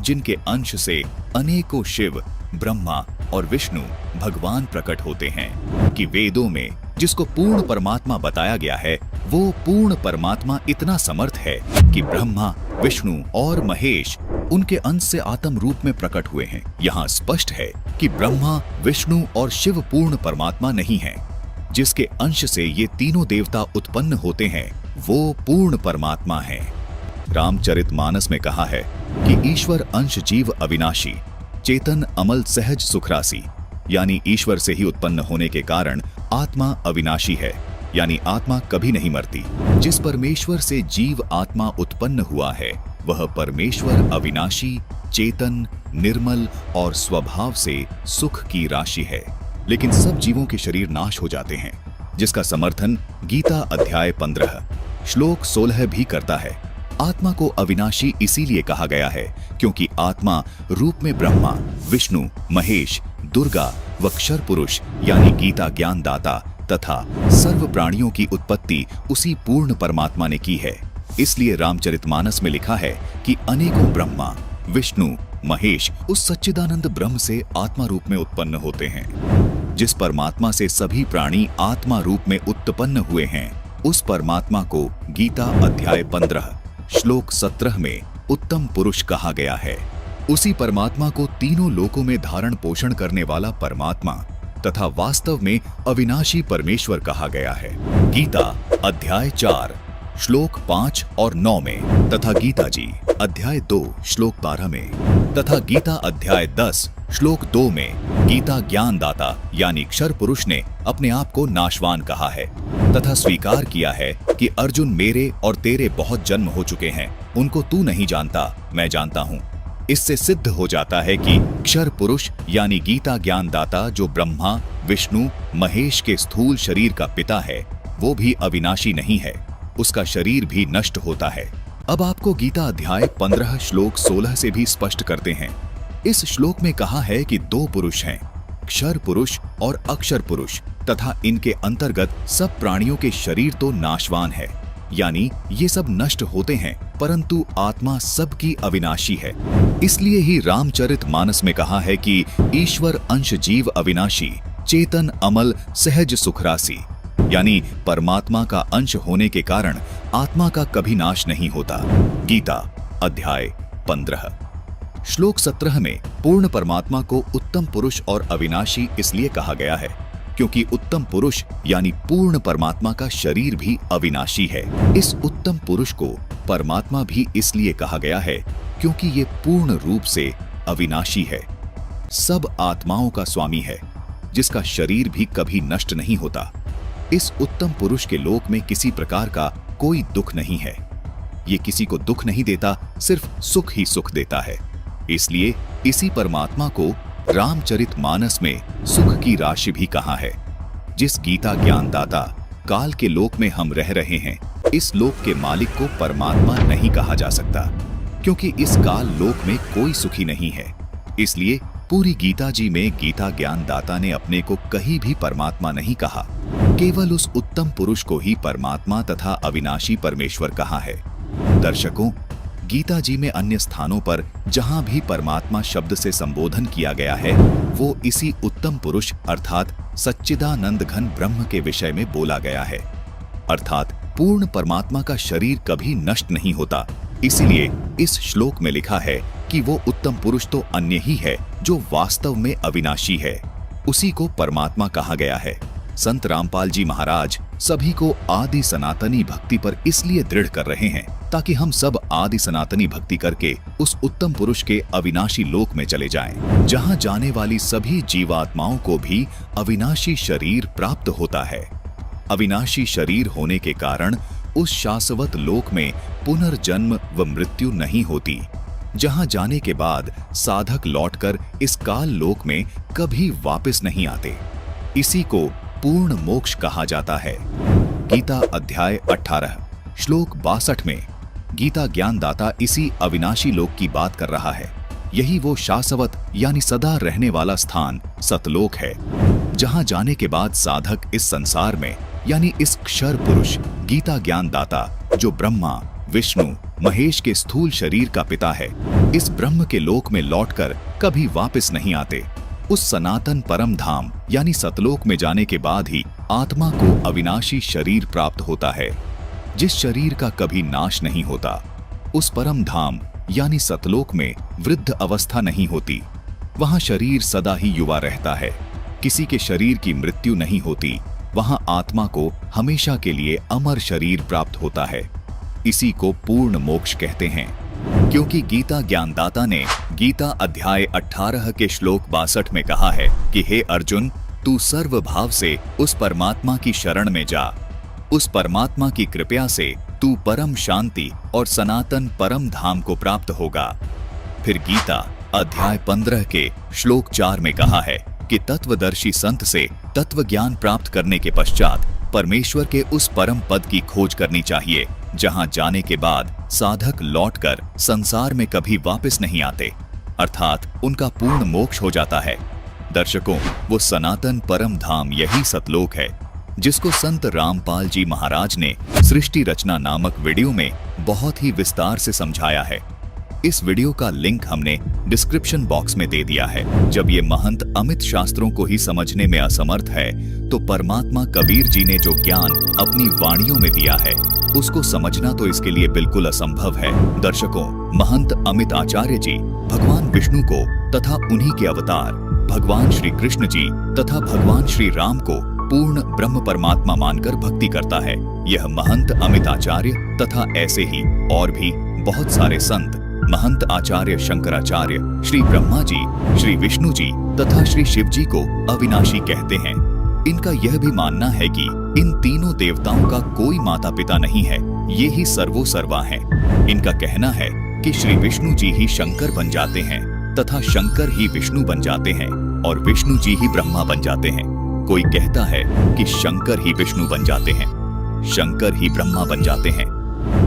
जिनके अंश से अनेकों शिव, ब्रह्मा और विष्णु भगवान प्रकट होते हैं। कि वेदों में जिसको पूर्ण परमात्मा बताया गया है वो पूर्ण परमात्मा इतना समर्थ है कि ब्रह्मा, विष्णु और महेश उनके अंश से आत्म रूप में प्रकट हुए हैं। यहाँ स्पष्ट है कि ब्रह्मा, विष्णु और शिव पूर्ण परमात्मा नहीं है। जिसके अंश से ये तीनों देवता उत्पन्न होते हैं वो पूर्ण परमात्मा है। रामचरितमानस में कहा है कि ईश्वर अंश जीव अविनाशी, चेतन अमल सहज सुखरासी, यानी ईश्वर से ही उत्पन्न होने के कारण आत्मा अविनाशी है, यानी आत्मा कभी नहीं मरती। जिस परमेश्वर से जीव आत्मा उत्पन्न हुआ है वह परमेश्वर अविनाशी, चेतन, निर्मल और स्वभाव से सुख की राशि है। लेकिन सब जीवों के शरीर नाश हो जाते हैं, जिसका समर्थन गीता अध्याय 15 श्लोक 16 भी करता है। आत्मा को अविनाशी इसीलिए कहा गया है क्योंकि आत्मा रूप में ब्रह्मा, विष्णु, महेश, दुर्गा व क्षर पुरुष यानी गीता ज्ञान दाता तथा सर्व प्राणियों की उत्पत्ति उसी पूर्ण परमात्मा ने की है। इसलिए रामचरितमानस में लिखा है कि अनेकों ब्रह्मा, विष्णु, महेश उस सच्चिदानंद ब्रह्म से आत्मा रूप में उत्पन्न होते हैं। जिस परमात्मा से सभी प्राणी आत्मा रूप में उत्पन्न हुए हैं उस परमात्मा को गीता अध्याय 15 श्लोक 17 में उत्तम पुरुष कहा गया है। उसी परमात्मा को तीनों लोकों में धारण पोषण करने वाला परमात्मा तथा वास्तव में अविनाशी परमेश्वर कहा गया है। गीता अध्याय 4 श्लोक 5 और 9 में तथा गीता जी अध्याय 2 श्लोक 12 में तथा गीता अध्याय 10 श्लोक 2 में गीता ज्ञान दाता यानी क्षर पुरुष ने अपने आप को नाशवान कहा है तथा स्वीकार किया है कि अर्जुन मेरे और तेरे बहुत जन्म हो चुके हैं, उनको तू नहीं जानता, मैं जानता हूँ। इससे सिद्ध हो जाता है कि क्षर पुरुष यानी गीता ज्ञान दाता जो ब्रह्मा, विष्णु, महेश के स्थूल शरीर का पिता है वो भी अविनाशी नहीं है, उसका शरीर भी नष्ट होता है। अब आपको गीता अध्याय 15 श्लोक 16 से भी स्पष्ट करते हैं। इस श्लोक में कहा है कि दो पुरुष हैं, क्षर पुरुष और अक्षर पुरुष, तथा इनके अंतर्गत सब प्राणियों के शरीर तो नाशवान है, यानी ये सब नष्ट होते हैं, परंतु आत्मा सबकी अविनाशी है। इसलिए ही रामचरितमानस में कहा है कि ईश्वर अंश जीव अविनाशी, चेतन अमल सहज सुखरासी, यानी परमात्मा का अंश होने के कारण आत्मा का कभी नाश नहीं होता। गीता अध्याय 15 श्लोक 17 में पूर्ण परमात्मा को उत्तम पुरुष और अविनाशी इसलिए कहा गया है क्योंकि उत्तम पुरुष यानी पूर्ण परमात्मा का शरीर भी अविनाशी है। इस उत्तम पुरुष को परमात्मा भी इसलिए कहा गया है क्योंकि ये पूर्ण रूप से अविनाशी है, सब आत्माओं का स्वामी है, जिसका शरीर भी कभी नष्ट नहीं होता। इस उत्तम पुरुष के लोक में किसी प्रकार का कोई दुख नहीं है, ये किसी को दुख नहीं देता, सिर्फ सुख ही सुख देता है। इसलिए इसी परमात्मा को रामचरितमानस में सुख की राशि भी कहा है। जिस गीता ज्ञान दाता काल के लोक में हम रह रहे हैं, इस लोक के मालिक को परमात्मा नहीं कहा जा सकता क्योंकि इस काल लोक में कोई सुखी नहीं है। इसलिए पूरी गीता जी में गीता ज्ञान दाता ने अपने को कहीं भी परमात्मा नहीं कहा, केवल उस उत्तम पुरुष को ही परमात्मा तथा अविनाशी परमेश्वर कहा है। दर्शकों, गीता जी में अन्य स्थानों पर जहां भी परमात्मा शब्द से संबोधन किया गया है वो इसी उत्तम पुरुष अर्थात सच्चिदानंद घन ब्रह्म के विषय में बोला गया है। अर्थात पूर्ण परमात्मा का शरीर कभी नष्ट नहीं होता। इसीलिए इस श्लोक में लिखा है कि वो उत्तम पुरुष तो अन्य ही है जो वास्तव में अविनाशी है, उसी को परमात्मा कहा गया है। संत रामपाल जी महाराज सभी को आदि सनातनी भक्ति पर इसलिए दृढ़ कर रहे हैं ताकि हम सब आदि सनातनी भक्ति करके उस उत्तम पुरुष के अविनाशी लोक में चले जाएं, जहां जाने वाली सभी जीवात्माओं को भी अविनाशी शरीर प्राप्त होता है। अविनाशी शरीर होने के कारण उस शाश्वत लोक में पुनर्जन्म व मृत्यु नहीं होती, जहां जाने के बाद साधक लौटकर इस काल लोक में कभी वापस नहीं आते। इसी को पूर्ण मोक्ष कहा जाता है। गीता अध्याय 18 श्लोक 62 में गीता ज्ञानदाता इसी अविनाशी लोक की बात कर रहा है। यही वो शाश्वत यानी सदा रहने वाला स्थान सतलोक है, जहां जाने के बाद साधक इस संसार में यानी इस क्षर पुरुष गीता ज्ञानदाता जो ब्रह्मा विष्णु महेश के स्थूल शरीर का पिता है, इस ब्रह्म के लोक में लौटकर कभी वापस नहीं आते। उस सनातन परम धाम यानी सतलोक में जाने के बाद ही आत्मा को अविनाशी शरीर प्राप्त होता है, जिस शरीर का कभी नाश नहीं होता। उस परम धाम यानी सतलोक में वृद्ध अवस्था नहीं होती, वहां शरीर सदा ही युवा रहता है, किसी के शरीर की मृत्यु नहीं होती, वहां आत्मा को हमेशा के लिए अमर शरीर प्राप्त होता है। इसी को पूर्ण मोक्ष कहते हैं, क्योंकि गीता ज्ञानदाता ने गीता अध्याय 18 के श्लोक 62 में कहा है कि हे अर्जुन, तू सर्वभाव से उस परमात्मा की शरण में जा, उस परमात्मा की कृपा से तू परम शांति और सनातन परम धाम को प्राप्त होगा। फिर गीता अध्याय 15 के श्लोक 4 में कहा है कि तत्वदर्शी संत से तत्व ज्ञान प्राप्त करने के पश्चात परमेश्वर के उस परम पद की खोज करनी चाहिए, जहां जाने के बाद साधक लौटकर संसार में कभी वापस नहीं आते, अर्थात उनका पूर्ण मोक्ष हो जाता है। दर्शकों, वो सनातन परम धाम यही सतलोक है, जिसको संत रामपाल जी महाराज ने सृष्टि रचना नामक वीडियो में बहुत ही विस्तार से समझाया है। इस वीडियो का लिंक हमने डिस्क्रिप्शन बॉक्स में दे दिया है। जब ये महंत अमित शास्त्रों को ही समझने में असमर्थ है, तो परमात्मा कबीर जी ने जो ज्ञान अपनी वाणियों में दिया है, उसको समझना तो इसके लिए बिल्कुल असंभव है। दर्शकों, महंत अमित आचार्य जी भगवान विष्णु को तथा उन्हीं के अवतार भगवान श्री कृष्ण जी तथा भगवान श्री राम को पूर्ण ब्रह्म परमात्मा मानकर भक्ति करता है। यह महंत अमित आचार्य तथा ऐसे ही और भी बहुत सारे संत महंत आचार्य शंकराचार्य, श्री ब्रह्मा जी, श्री विष्णु जी तथा श्री शिव जी को अविनाशी कहते हैं। इनका यह भी मानना है कि इन तीनों देवताओं का कोई माता पिता नहीं है, ये ही सर्वो सर्वा हैं। इनका कहना है कि श्री विष्णु जी ही शंकर बन जाते हैं तथा शंकर ही विष्णु बन जाते हैं और विष्णु जी ही ब्रह्मा बन जाते हैं। कोई कहता है कि शंकर ही विष्णु बन जाते हैं, शंकर ही ब्रह्मा बन जाते हैं।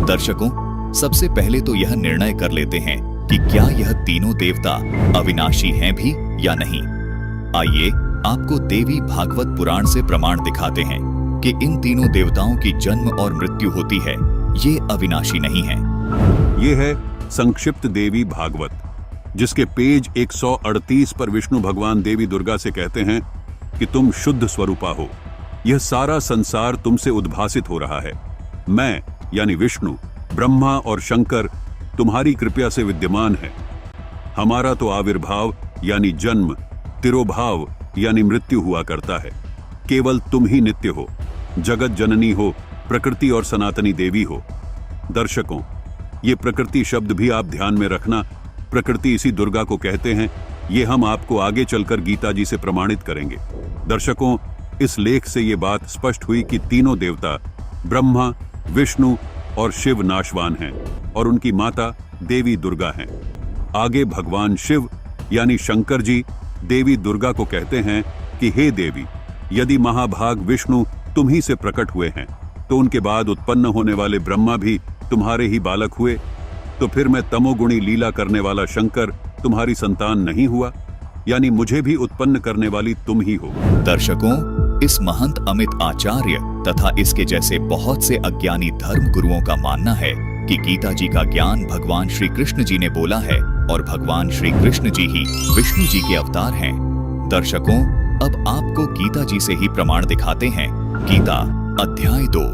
दर्शकों, सबसे पहले तो यह निर्णय कर लेते हैं कि क्या यह तीनों देवता अविनाशी हैं भी या नहीं। आइए आपको देवी भागवत पुराण से प्रमाण दिखाते हैं कि इन तीनों देवताओं की जन्म और मृत्यु होती है, ये अविनाशी नहीं है। ये है संक्षिप्त देवी भागवत, जिसके पेज 138 पर विष्णु भगवान देवी दुर्गा से कहते हैं कि तुम शुद्ध स्वरूपा हो, यह सारा संसार तुमसे उद्भासित हो रहा है। मैं यानी विष्णु, ब्रह्मा और शंकर तुम्हारी कृपा से विद्यमान है। हमारा तो आविर्भाव यानी जन्म, तिरोभाव यानी मृत्यु हुआ करता है। केवल तुम ही नित्य हो, जगत जननी हो, प्रकृति और सनातनी देवी हो। दर्शकों, ये प्रकृति शब्द भी आप ध्यान में रखना, प्रकृति इसी दुर्गा को कहते हैं। ये हम आपको आगे चलकर गीता जी से प्रमाणित करेंगे। दर्शकों, इस लेख से ये बात स्पष्ट हुई कि तीनों देवता ब्रह्मा, विष्णु और शिव नाशवान हैं और उनकी माता देवी दुर्गा हैं। आगे भगवान शिव यानी शंकर जी देवी दुर्गा को कहते हैं कि हे देवी, यदि महाभाग विष्णु तुम ही से प्रकट हुए हैं, तो उनके बाद उत्पन्न होने वाले ब्रह्मा भी तुम्हारे ही बालक हुए, तो फिर मैं तमोगुणी लीला करने वाला शंकर तुम्हारी संतान नहीं हुआ, यानी मुझे भी उत्पन्न करने वाली तुम ही हो। दर्शकों, इस महंत अमित आचार्य तथा इसके जैसे बहुत से अज्ञानी धर्म गुरुओं का मानना है कि गीता जी का ज्ञान भगवान श्री कृष्ण जी ने बोला है और भगवान श्री कृष्ण जी ही विष्णु जी के अवतार हैं। दर्शकों, अब आपको गीता जी से ही प्रमाण दिखाते हैं। गीता अध्याय 2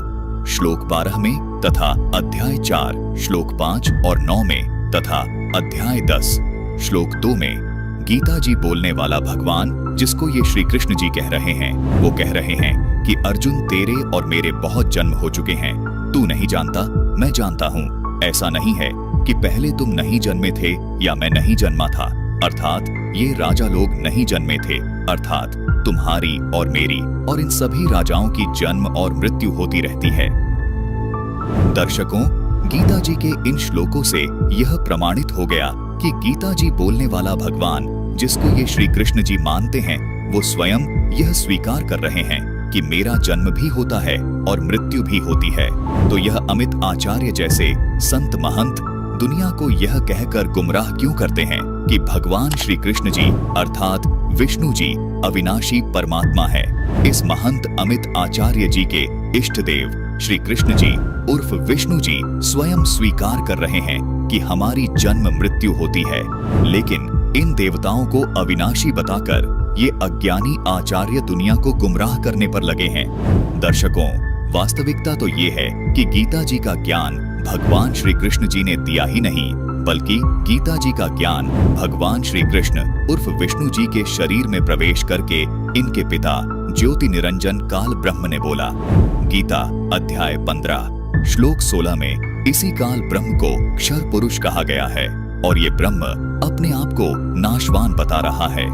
श्लोक 12 में तथा अध्याय 4 श्लोक 5 और 9 में तथा अध्याय 10 श्लोक 2 में गीता जी बोलने वाला भगवान, जिसको ये श्री कृष्ण जी कह रहे हैं, वो कह रहे हैं कि अर्जुन, तेरे और मेरे बहुत जन्म हो चुके हैं, तू नहीं जानता, मैं जानता हूँ। ऐसा नहीं है कि पहले तुम नहीं जन्मे थे या मैं नहीं जन्मा था, अर्थात ये राजा लोग नहीं जन्मे थे, अर्थात तुम्हारी और मेरी और इन सभी राजाओं की जन्म और मृत्यु होती रहती है। दर्शकों, गीता जी के इन श्लोकों से यह प्रमाणित हो गया कि गीता जी बोलने वाला भगवान, जिसको ये श्री कृष्ण जी मानते हैं, वो स्वयं यह स्वीकार कर रहे हैं कि मेरा जन्म भी होता है और मृत्यु भी होती है, तो यह अमित आचार्य जैसे संत महंत दुनिया को यह कहकर गुमराह क्यों करते हैं कि भगवान श्री कृष्ण जी अर्थात विष्णु जी अविनाशी परमात्मा है। इस महंत अमित आचार्य जी के इष्ट देव श्री कृष्ण जी उर्फ विष्णु जी स्वयं स्वीकार कर रहे हैं कि हमारी जन्म मृत्यु होती है, लेकिन इन देवताओं को अविनाशी बताकर ये अज्ञानी आचार्य दुनिया को गुमराह करने पर लगे हैं। दर्शकों, वास्तविकता तो ये है कि गीता जी का ज्ञान भगवान श्री कृष्ण जी ने दिया ही नहीं, बल्कि गीता जी का ज्ञान भगवान श्री कृष्ण उर्फ विष्णु जी के शरीर में प्रवेश करके इनके पिता ज्योति निरंजन काल ब्रह्म ने बोला। गीता अध्याय 15 श्लोक 16 में इसी काल ब्रह्म को क्षर पुरुष कहा गया है और ये ब्रह्म अपने आप को नाशवान बता रहा है।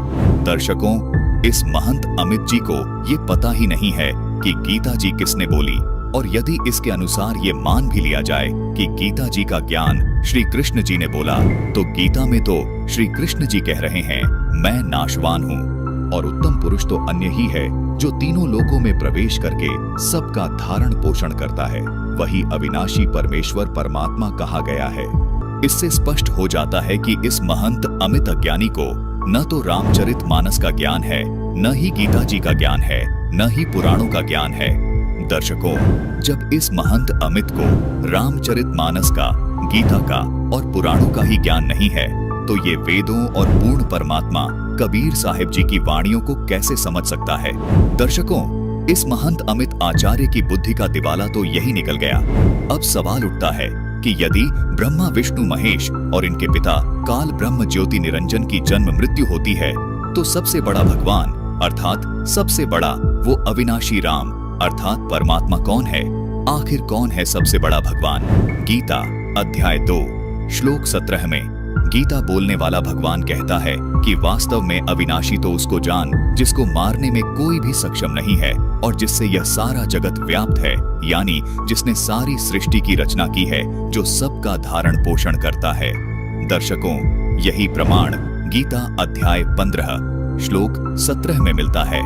दर्शकों, इस महंत अमित जी को ये पता ही नहीं है कि गीता जी किसने बोली, और यदि इसके अनुसार ये मान भी लिया जाए कि गीता जी का ज्ञान श्री कृष्ण जी ने बोला, तो गीता में तो श्री कृष्ण जी कह रहे हैं मैं नाशवान हूँ, और उत्तम पुरुष तो अन्य ही है जो तीनों लोकों में प्रवेश करके सबका धारण पोषण करता है, वही अविनाशी परमेश्वर परमात्मा कहा गया है। इससे स्पष्ट हो जाता है कि इस महंत अमित अज्ञानी को न तो रामचरित मानस का ज्ञान है, न ही गीता जी का ज्ञान है, न ही पुराणों का ज्ञान है। दर्शकों, जब इस महंत अमित को रामचरित मानस का, गीता का और पुराणों का ही ज्ञान नहीं है, तो ये वेदों और पूर्ण परमात्मा कबीर साहिब जी की वाणियों को कैसे समझ सकता है। दर्शकों, इस महंत अमित आचार्य की बुद्धि का दिवाला तो यही निकल गया। अब सवाल उठता है कि यदि ब्रह्मा विष्णु महेश और इनके पिता काल ब्रह्म ज्योति निरंजन की जन्म मृत्यु होती है, तो सबसे बड़ा भगवान अर्थात सबसे बड़ा वो अविनाशी राम अर्थात परमात्मा कौन है? आखिर कौन है सबसे बड़ा भगवान? गीता अध्याय 2 श्लोक 17 में गीता बोलने वाला भगवान कहता है कि वास्तव में अविनाशी तो उसको जान जिसको मारने में कोई भी सक्षम नहीं है और जिससे यह सारा जगत व्याप्त है, यानी जिसने सारी सृष्टि की रचना की है, जो सबका धारण पोषण करता है। दर्शकों, यही प्रमाण गीता अध्याय 15 श्लोक 17 में मिलता है।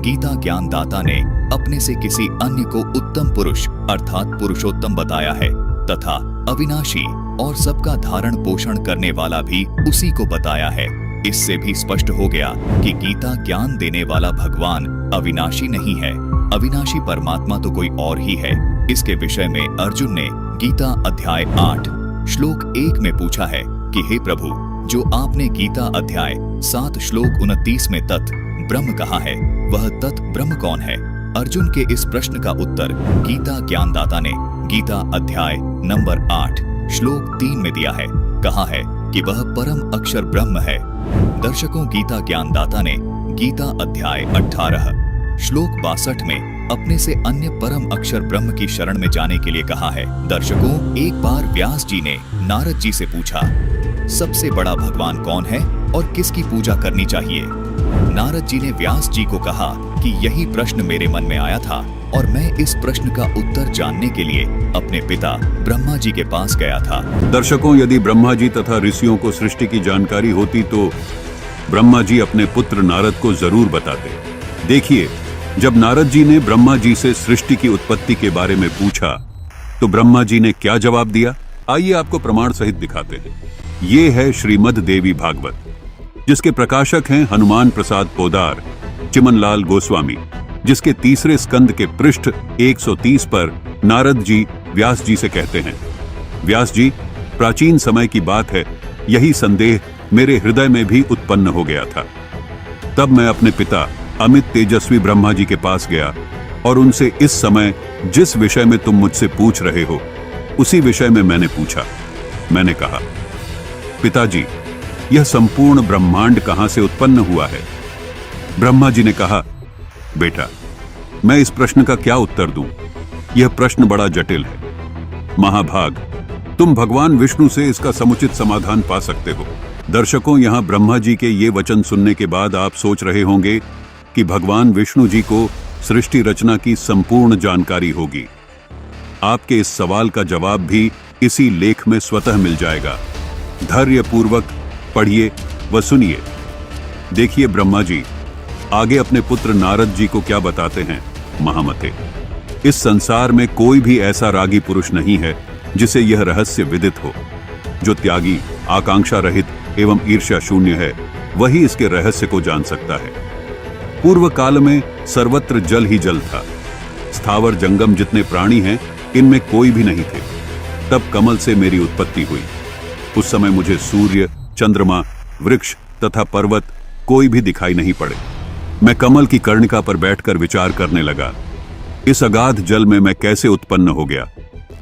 गीता ज्ञानदाता ने अपने से किसी अन्य को उत्तम पुरुष अर्थात पुरुषोत्तम बताया है तथा अविनाशी और सबका धारण पोषण करने वाला भी उसी को बताया है। इससे भी स्पष्ट हो गया कि गीता ज्ञान देने वाला भगवान अविनाशी नहीं है, अविनाशी परमात्मा तो कोई और ही है। इसके विषय में अर्जुन ने गीता अध्याय 8 श्लोक 1 में पूछा है कि हे प्रभु, जो आपने गीता अध्याय 7 श्लोक 29 में तत् ब्रह्म कहा है, वह तत् ब्रह्म कौन है? अर्जुन के इस प्रश्न का उत्तर गीता ज्ञानदाता ने गीता अध्याय नंबर 8 श्लोक 3 में दिया है। कहा है कि वह परम अक्षर ब्रह्म है। दर्शकों, गीता ज्ञानदाता ने गीता अध्याय 18 श्लोक 62 में अपने से अन्य परम अक्षर ब्रह्म की शरण में जाने के लिए कहा है। दर्शकों, एक बार व्यास जी ने नारद जी से पूछा, सबसे बड़ा भगवान कौन है और किसकी पूजा करनी चाहिए? नारद जी ने व्यास जी को कहा कि यही प्रश्न मेरे मन में आया था और मैं इस प्रश्न का उत्तर जानने के लिए अपने पिता ब्रह्मा जी के पास गया था। दर्शकों, यदि ब्रह्मा जी तथा ऋषियों को सृष्टि की जानकारी होती तो ब्रह्मा जी अपने पुत्र नारद को जरूर बताते। देखिए, जब नारद जी ने ब्रह्मा जी से सृष्टि की उत्पत्ति के बारे में पूछा तो ब्रह्मा जी ने क्या जवाब दिया, आइए आपको प्रमाण सहित दिखाते हैं। ये है श्रीमद् देवी भागवत, जिसके प्रकाशक हैं हनुमान प्रसाद पोदार चिमनलाल गोस्वामी, जिसके तीसरे स्कंद के पृष्ठ 130 पर नारद जी व्यास जी से कहते हैं, व्यास जी, प्राचीन समय की बात है, यही संदेह मेरे हृदय में भी उत्पन्न हो गया था। तब मैं अपने पिता अमित तेजस्वी ब्रह्मा जी के पास गया और उनसे इस समय जिस विषय में तुम मुझसे पूछ रहे हो उसी विषय में मैंने पूछा। मैंने कहा, पिताजी, यह संपूर्ण ब्रह्मांड कहां से उत्पन्न हुआ है? ब्रह्मा जी ने कहा, बेटा, मैं इस प्रश्न का क्या उत्तर दूं? यह प्रश्न बड़ा जटिल है। महाभाग, तुम भगवान विष्णु से इसका समुचित समाधान पा सकते हो। दर्शकों, यहां ब्रह्मा जी के ये वचन सुनने के बाद आप सोच रहे होंगे कि भगवान विष्णु जी को सृष्टि रचना की संपूर्ण जानकारी होगी। आपके इस सवाल का जवाब भी इसी लेख में स्वतः मिल जाएगा। धैर्य पूर्वक पढ़िए व सुनिए। देखिए ब्रह्मा जी आगे अपने पुत्र नारद जी को क्या बताते हैं। महामते। इस संसार में कोई भी ऐसा रागी पुरुष नहीं है जिसे यह रहस्य विदित हो। जो त्यागी, आकांक्षा रहित एवं ईर्ष्या शून्य है, वही इसके रहस्य को जान सकता है। पूर्व काल में सर्वत्र जल ही जल था। स्थावर जंगम जितने प्राणी हैं, इनमें कोई भी नहीं थे। तब कमल से मेरी उत्पत्ति हुई। उस समय मुझे सूर्य, चंद्रमा, वृक्ष तथा पर्वत कोई भी दिखाई नहीं पड़े। मैं कमल की कर्णिका पर बैठकर विचार करने लगा, इस अगाध जल में मैं कैसे उत्पन्न हो गया,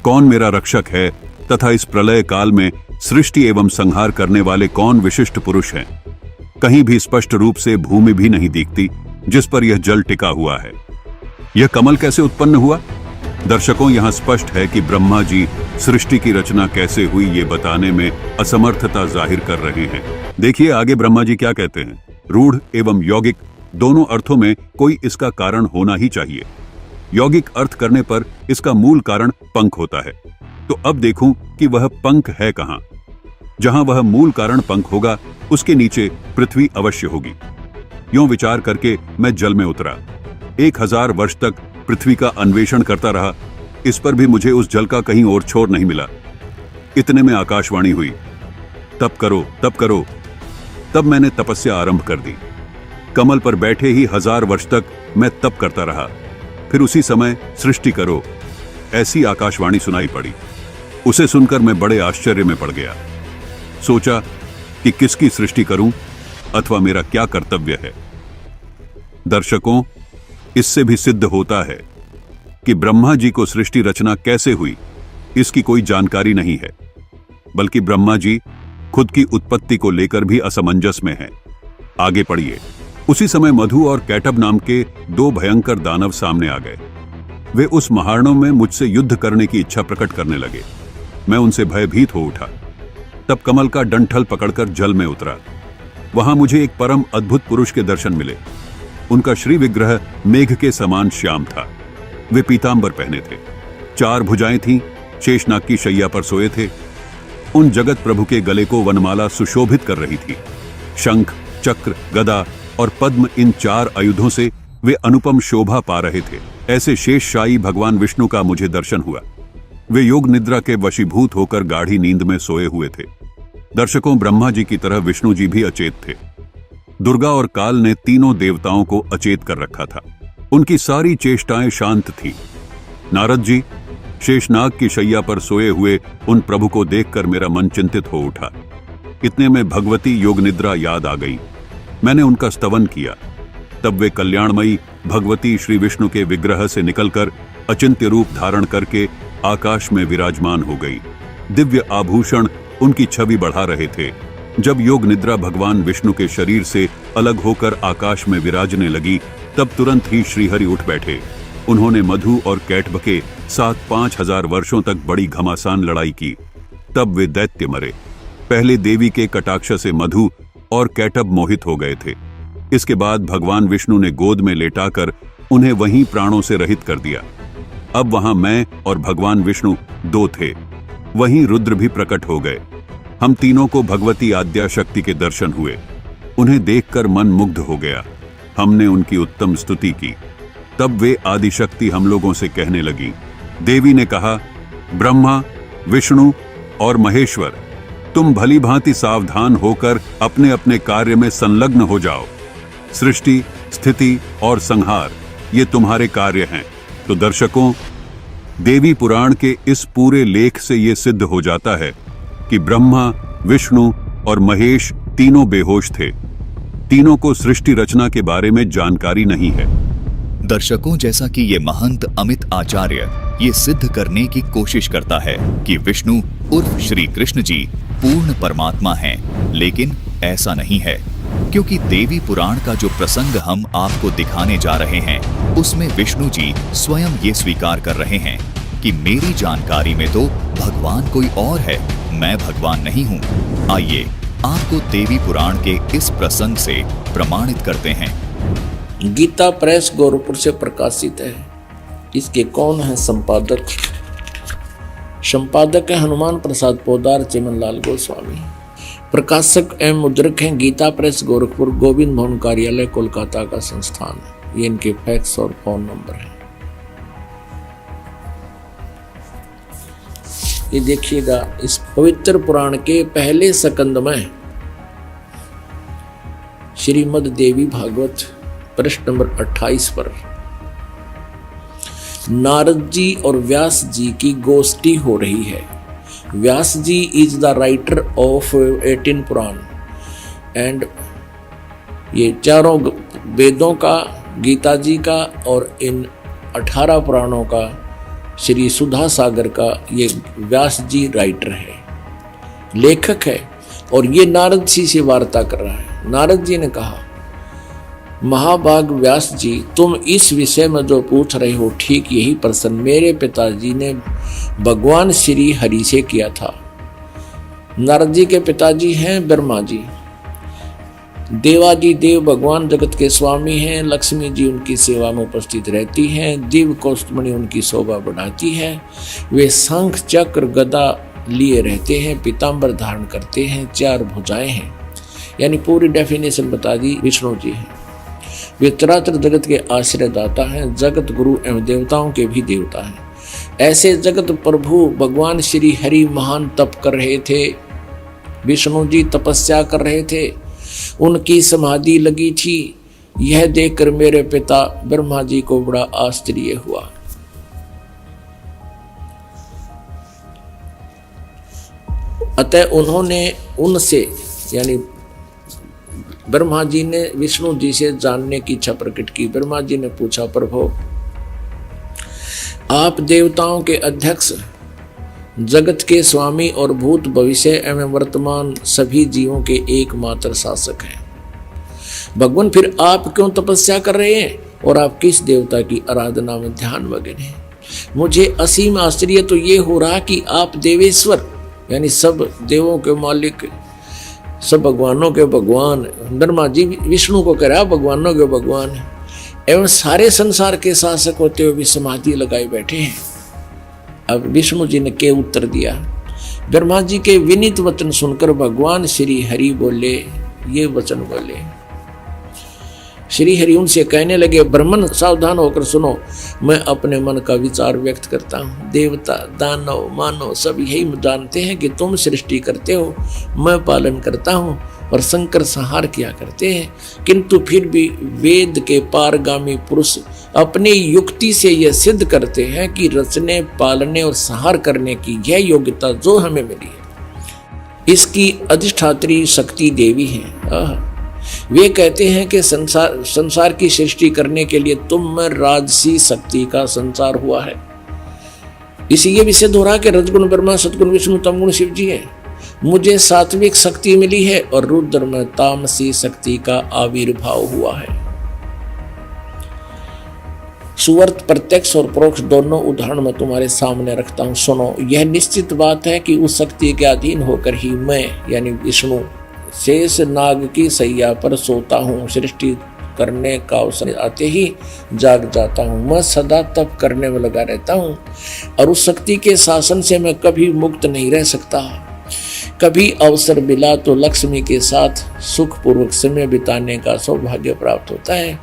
कौन मेरा रक्षक है तथा इस प्रलय काल में सृष्टि एवं संहार करने वाले कौन विशिष्ट पुरुष हैं। कहीं भी स्पष्ट रूप से भूमि भी नहीं दिखती जिस पर यह जल टिका हुआ है। यह कमल कैसे उत्पन्न हुआ? दर्शकों, यहां स्पष्ट है कि ब्रह्मा जी सृष्टि की रचना कैसे हुई ये बताने में असमर्थता जाहिर कर रहे हैं। देखिए आगे ब्रह्मा जी क्या कहते हैं। रूढ़ एवं यौगिक दोनों अर्थों में कोई इसका कारण होना ही चाहिए। यौगिक अर्थ करने पर इसका मूल कारण पंख होता है। तो अब देखूं कि वह पंख है कहां। जहां वह मूल कारण पंख होगा, उसके नीचे पृथ्वी अवश्य होगी। यूं विचार करके मैं जल में उतरा। 1000 वर्ष तक पृथ्वी का अन्वेषण करता रहा, इस पर भी मुझे उस जल का कहीं और छोर नहीं मिला। इतने में आकाशवाणी हुई, तप करो, तप करो। तब मैंने तपस्या आरंभ कर दी। कमल पर बैठे ही 1000 वर्ष तक मैं तप करता रहा। फिर उसी समय सृष्टि करो, ऐसी आकाशवाणी सुनाई पड़ी। उसे सुनकर मैं बड़े आश्चर्य में पड़ गया। सोचा कि किसकी सृष्टि करूं अथवा मेरा क्या कर्तव्य है। दर्शकों, इससे भी सिद्ध होता है कि ब्रह्मा जी को सृष्टि रचना कैसे हुई इसकी कोई जानकारी नहीं है, बल्कि ब्रह्मा जी खुद की उत्पत्ति को लेकर भी असमंजस में हैं। आगे पढ़िए। उसी समय मधु और कैटब नाम के 2 भयंकर दानव सामने आ गए। वे उस महारणों में मुझसे युद्ध करने की इच्छा प्रकट करने लगे। मैं उनसे भयभीत हो उठा। तब कमल का डंठल पकड़कर जल में उतरा। वहां मुझे एक परम अद्भुत पुरुष के दर्शन मिले। उनका श्री विग्रह मेघ के समान श्याम था। वे पीतांबर पहने थे, 4 भुजाएं थीं, शेषनाग की शैया पर सोए थे। उन जगत प्रभु के गले को वनमाला सुशोभित कर रही थी। शंख, चक्र, गदा और पद्म, इन 4 आयुधों से वे अनुपम शोभा पा रहे थे। ऐसे शेषशायी भगवान विष्णु का मुझे दर्शन हुआ। वे योग निद्रा के वशीभूत होकर गाढ़ी नींद में सोए हुए थे। दर्शकों, ब्रह्मा जी की तरह विष्णु जी भी अचेत थे। दुर्गा और काल ने तीनों देवताओं को अचेत कर रखा था। उनकी सारी चेष्टाएं शांत थी। नारद जी शेषनाग की शैया पर सोए हुए उन प्रभु को देखकर मेरा मन चिंतित हो उठा। इतने में भगवती योग निद्रा याद आ गई। मैंने उनका स्तवन किया। तब वे कल्याणमयी भगवती श्री विष्णु के विग्रह से निकलकर अचिंत्य रूप धारण करके आकाश में विराजमान हो गई। दिव्य आभूषण उनकी छवि बढ़ा रहे थे। जब योग निद्रा भगवान विष्णु के शरीर से अलग होकर आकाश में विराजने लगी, तब तुरंत ही श्रीहरि उठ बैठे। उन्होंने मधु और कैटभ के साथ 5000 वर्षों तक बड़ी घमासान लड़ाई की। तब वे दैत्य मरे। पहले देवी के कटाक्ष से मधु और कैटभ मोहित हो गए थे। इसके बाद भगवान विष्णु ने गोद में लेटाकर उन्हें वहीं प्राणों से रहित कर दिया। अब वहां मैं और भगवान विष्णु 2 थे। वहीं रुद्र भी प्रकट हो गए। हम तीनों को भगवती आद्या शक्ति के दर्शन हुए। उन्हें देखकर मन मुग्ध हो गया। हमने उनकी उत्तम स्तुति की। तब वे आदिशक्ति हम लोगों से कहने लगी। देवी ने कहा, ब्रह्मा, विष्णु और महेश्वर, तुम भली भांति सावधान होकर अपने अपने कार्य में संलग्न हो जाओ। सृष्टि, स्थिति और संहार ये तुम्हारे कार्य हैं। तो दर्शकों, देवी पुराण के इस पूरे लेख से ये सिद्ध हो जाता है कि ब्रह्मा, विष्णु और महेश तीनों बेहोश थे। तीनों को सृष्टि रचना के बारे में जानकारी नहीं है। दर्शकों, जैसा कि ये महंत अमित आचार्य ये सिद्ध करने की कोशिश करता है कि विष्णु उर्फ श्री कृष्ण जी पूर्ण परमात्मा हैं, लेकिन ऐसा नहीं है, क्योंकि देवी पुराण का जो प्रसंग हम आपको दिखाने जा रहे हैं, उसमें विष्णु जी स्वयं ये स्वीकार कर रहे हैं कि मेरी जानकारी में तो भगवान कोई और है, मैं भगवान नहीं हूँ। आइए आपको देवी पुराण के इस प्रसंग से प्रमाणित करते हैं। गीता प्रेस गोरखपुर से प्रकाशित है। इसके कौन है संपादक? संपादक है हनुमान प्रसाद पोदार, चिमनलाल गोस्वामी। प्रकाशक एवं मुद्रक हैं गीता प्रेस गोरखपुर, गोविंद भवन कार्यालय, कोलकाता का संस्थान है। ये इनके फैक्स और फोन नंबर है। ये देखिएगा इस पवित्र पुराण के पहले स्कंद में श्रीमद् देवी भागवत पृष्ठ नंबर 28 पर नारद जी और व्यास जी की गोष्ठी हो रही है। Vyas ji is the writer of 18 Puran and ये चारों वेदों का, गीता जी का और इन 18 पुराणों का, श्री सुधा सागर का ये व्यास जी राइटर है, लेखक है। और ये नारद जी से वार्ता कर रहा है। नारद जी ने कहा, महाभाग व्यास जी, तुम इस विषय में जो पूछ रहे हो ठीक यही प्रश्न मेरे पिताजी ने भगवान श्री हरि से किया था। नारद जी के पिताजी हैं ब्रह्मा जी। देवाजी देव भगवान जगत के स्वामी हैं। लक्ष्मी जी उनकी सेवा में उपस्थित रहती हैं। दिव्य कौस्तुभमणि उनकी शोभा बढ़ाती है। वे शंख चक्र गदा लिए रहते हैं, पीताम्बर धारण करते हैं, 4 भुजाएं हैं। यानी पूरी डेफिनेशन बता दी विष्णु जी हैं। वे चराचर जगत के आश्रयदाता हैं, जगत गुरु एवं देवताओं के भी देवता हैं। ऐसे जगत प्रभु भगवान श्री हरि महान तप कर रहे थे। विष्णु जी तपस्या कर रहे थे, उनकी समाधि लगी थी। यह देखकर मेरे पिता ब्रह्मा जी को बड़ा आश्चर्य हुआ। अतः उन्होंने उनसे यानी ब्रह्मा जी ने विष्णु जी से जानने की इच्छा प्रकट की। ब्रह्मा जी ने पूछा, प्रभु आप देवताओं के अध्यक्ष, जगत के स्वामी और भूत भविष्य एवं वर्तमान सभी जीवों के एकमात्र शासक हैं। भगवान फिर आप क्यों तपस्या कर रहे हैं और आप किस देवता की आराधना में ध्यान मग्न हैं? मुझे असीम आश्चर्य तो ये हो रहा कि आप देवेश्वर यानी सब देवों के मालिक, सब भगवानों के भगवान, ब्रह्मा जी विष्णु को कह रहा भगवानों के भगवान एवं सारे संसार के शासक होते हुए भी समाधि लगाए बैठे हैं। अब विष्णु जी ने क्या उत्तर दिया? ब्रह्मा जी के विनीत वचन सुनकर भगवान श्री हरि बोले, ये वचन बोले। श्री हरि उनसे कहने लगे, ब्राह्मण सावधान होकर सुनो, मैं अपने मन का विचार व्यक्त करता हूँ। देवता, दानव, मानव सब यही जानते हैं कि तुम सृष्टि करते हो, मैं पालन करता हूँ और शंकर संहार किया करते हैं। किंतु फिर भी वेद के पारगामी पुरुष अपनी युक्ति से यह सिद्ध करते हैं कि रचने, पालने और संहार करने की यह योग्यता जो हमें मिली है, इसकी अधिष्ठात्री शक्ति देवी है। वे कहते हैं कि संसार की सृष्टि करने के लिए तुम में राजसी शक्ति का संचार हुआ है। इसी ये भी सिद्ध हो रहा कि रजगुण ब्रह्मा, सतगुण विष्णु, तमगुण शिव जी है। मुझे सात्विक शक्ति मिली है और रुद्र में तामसी शक्ति का आविर्भाव हुआ है। सुवर्त प्रत्यक्ष और परोक्ष दोनों उदाहरण मैं तुम्हारे सामने रखता हूँ, सुनो। यह निश्चित बात है कि उस शक्ति के अधीन होकर ही मैं यानी विष्णु शेष नाग की सैया पर सोता हूँ। सृष्टि करने का अवसर आते ही जाग जाता हूँ। मैं सदा तप करने में लगा रहता हूँ और उस शक्ति के शासन से मैं कभी मुक्त नहीं रह सकता। कभी अवसर मिला तो लक्ष्मी के साथ सुखपूर्वक समय बिताने का सौभाग्य प्राप्त होता है।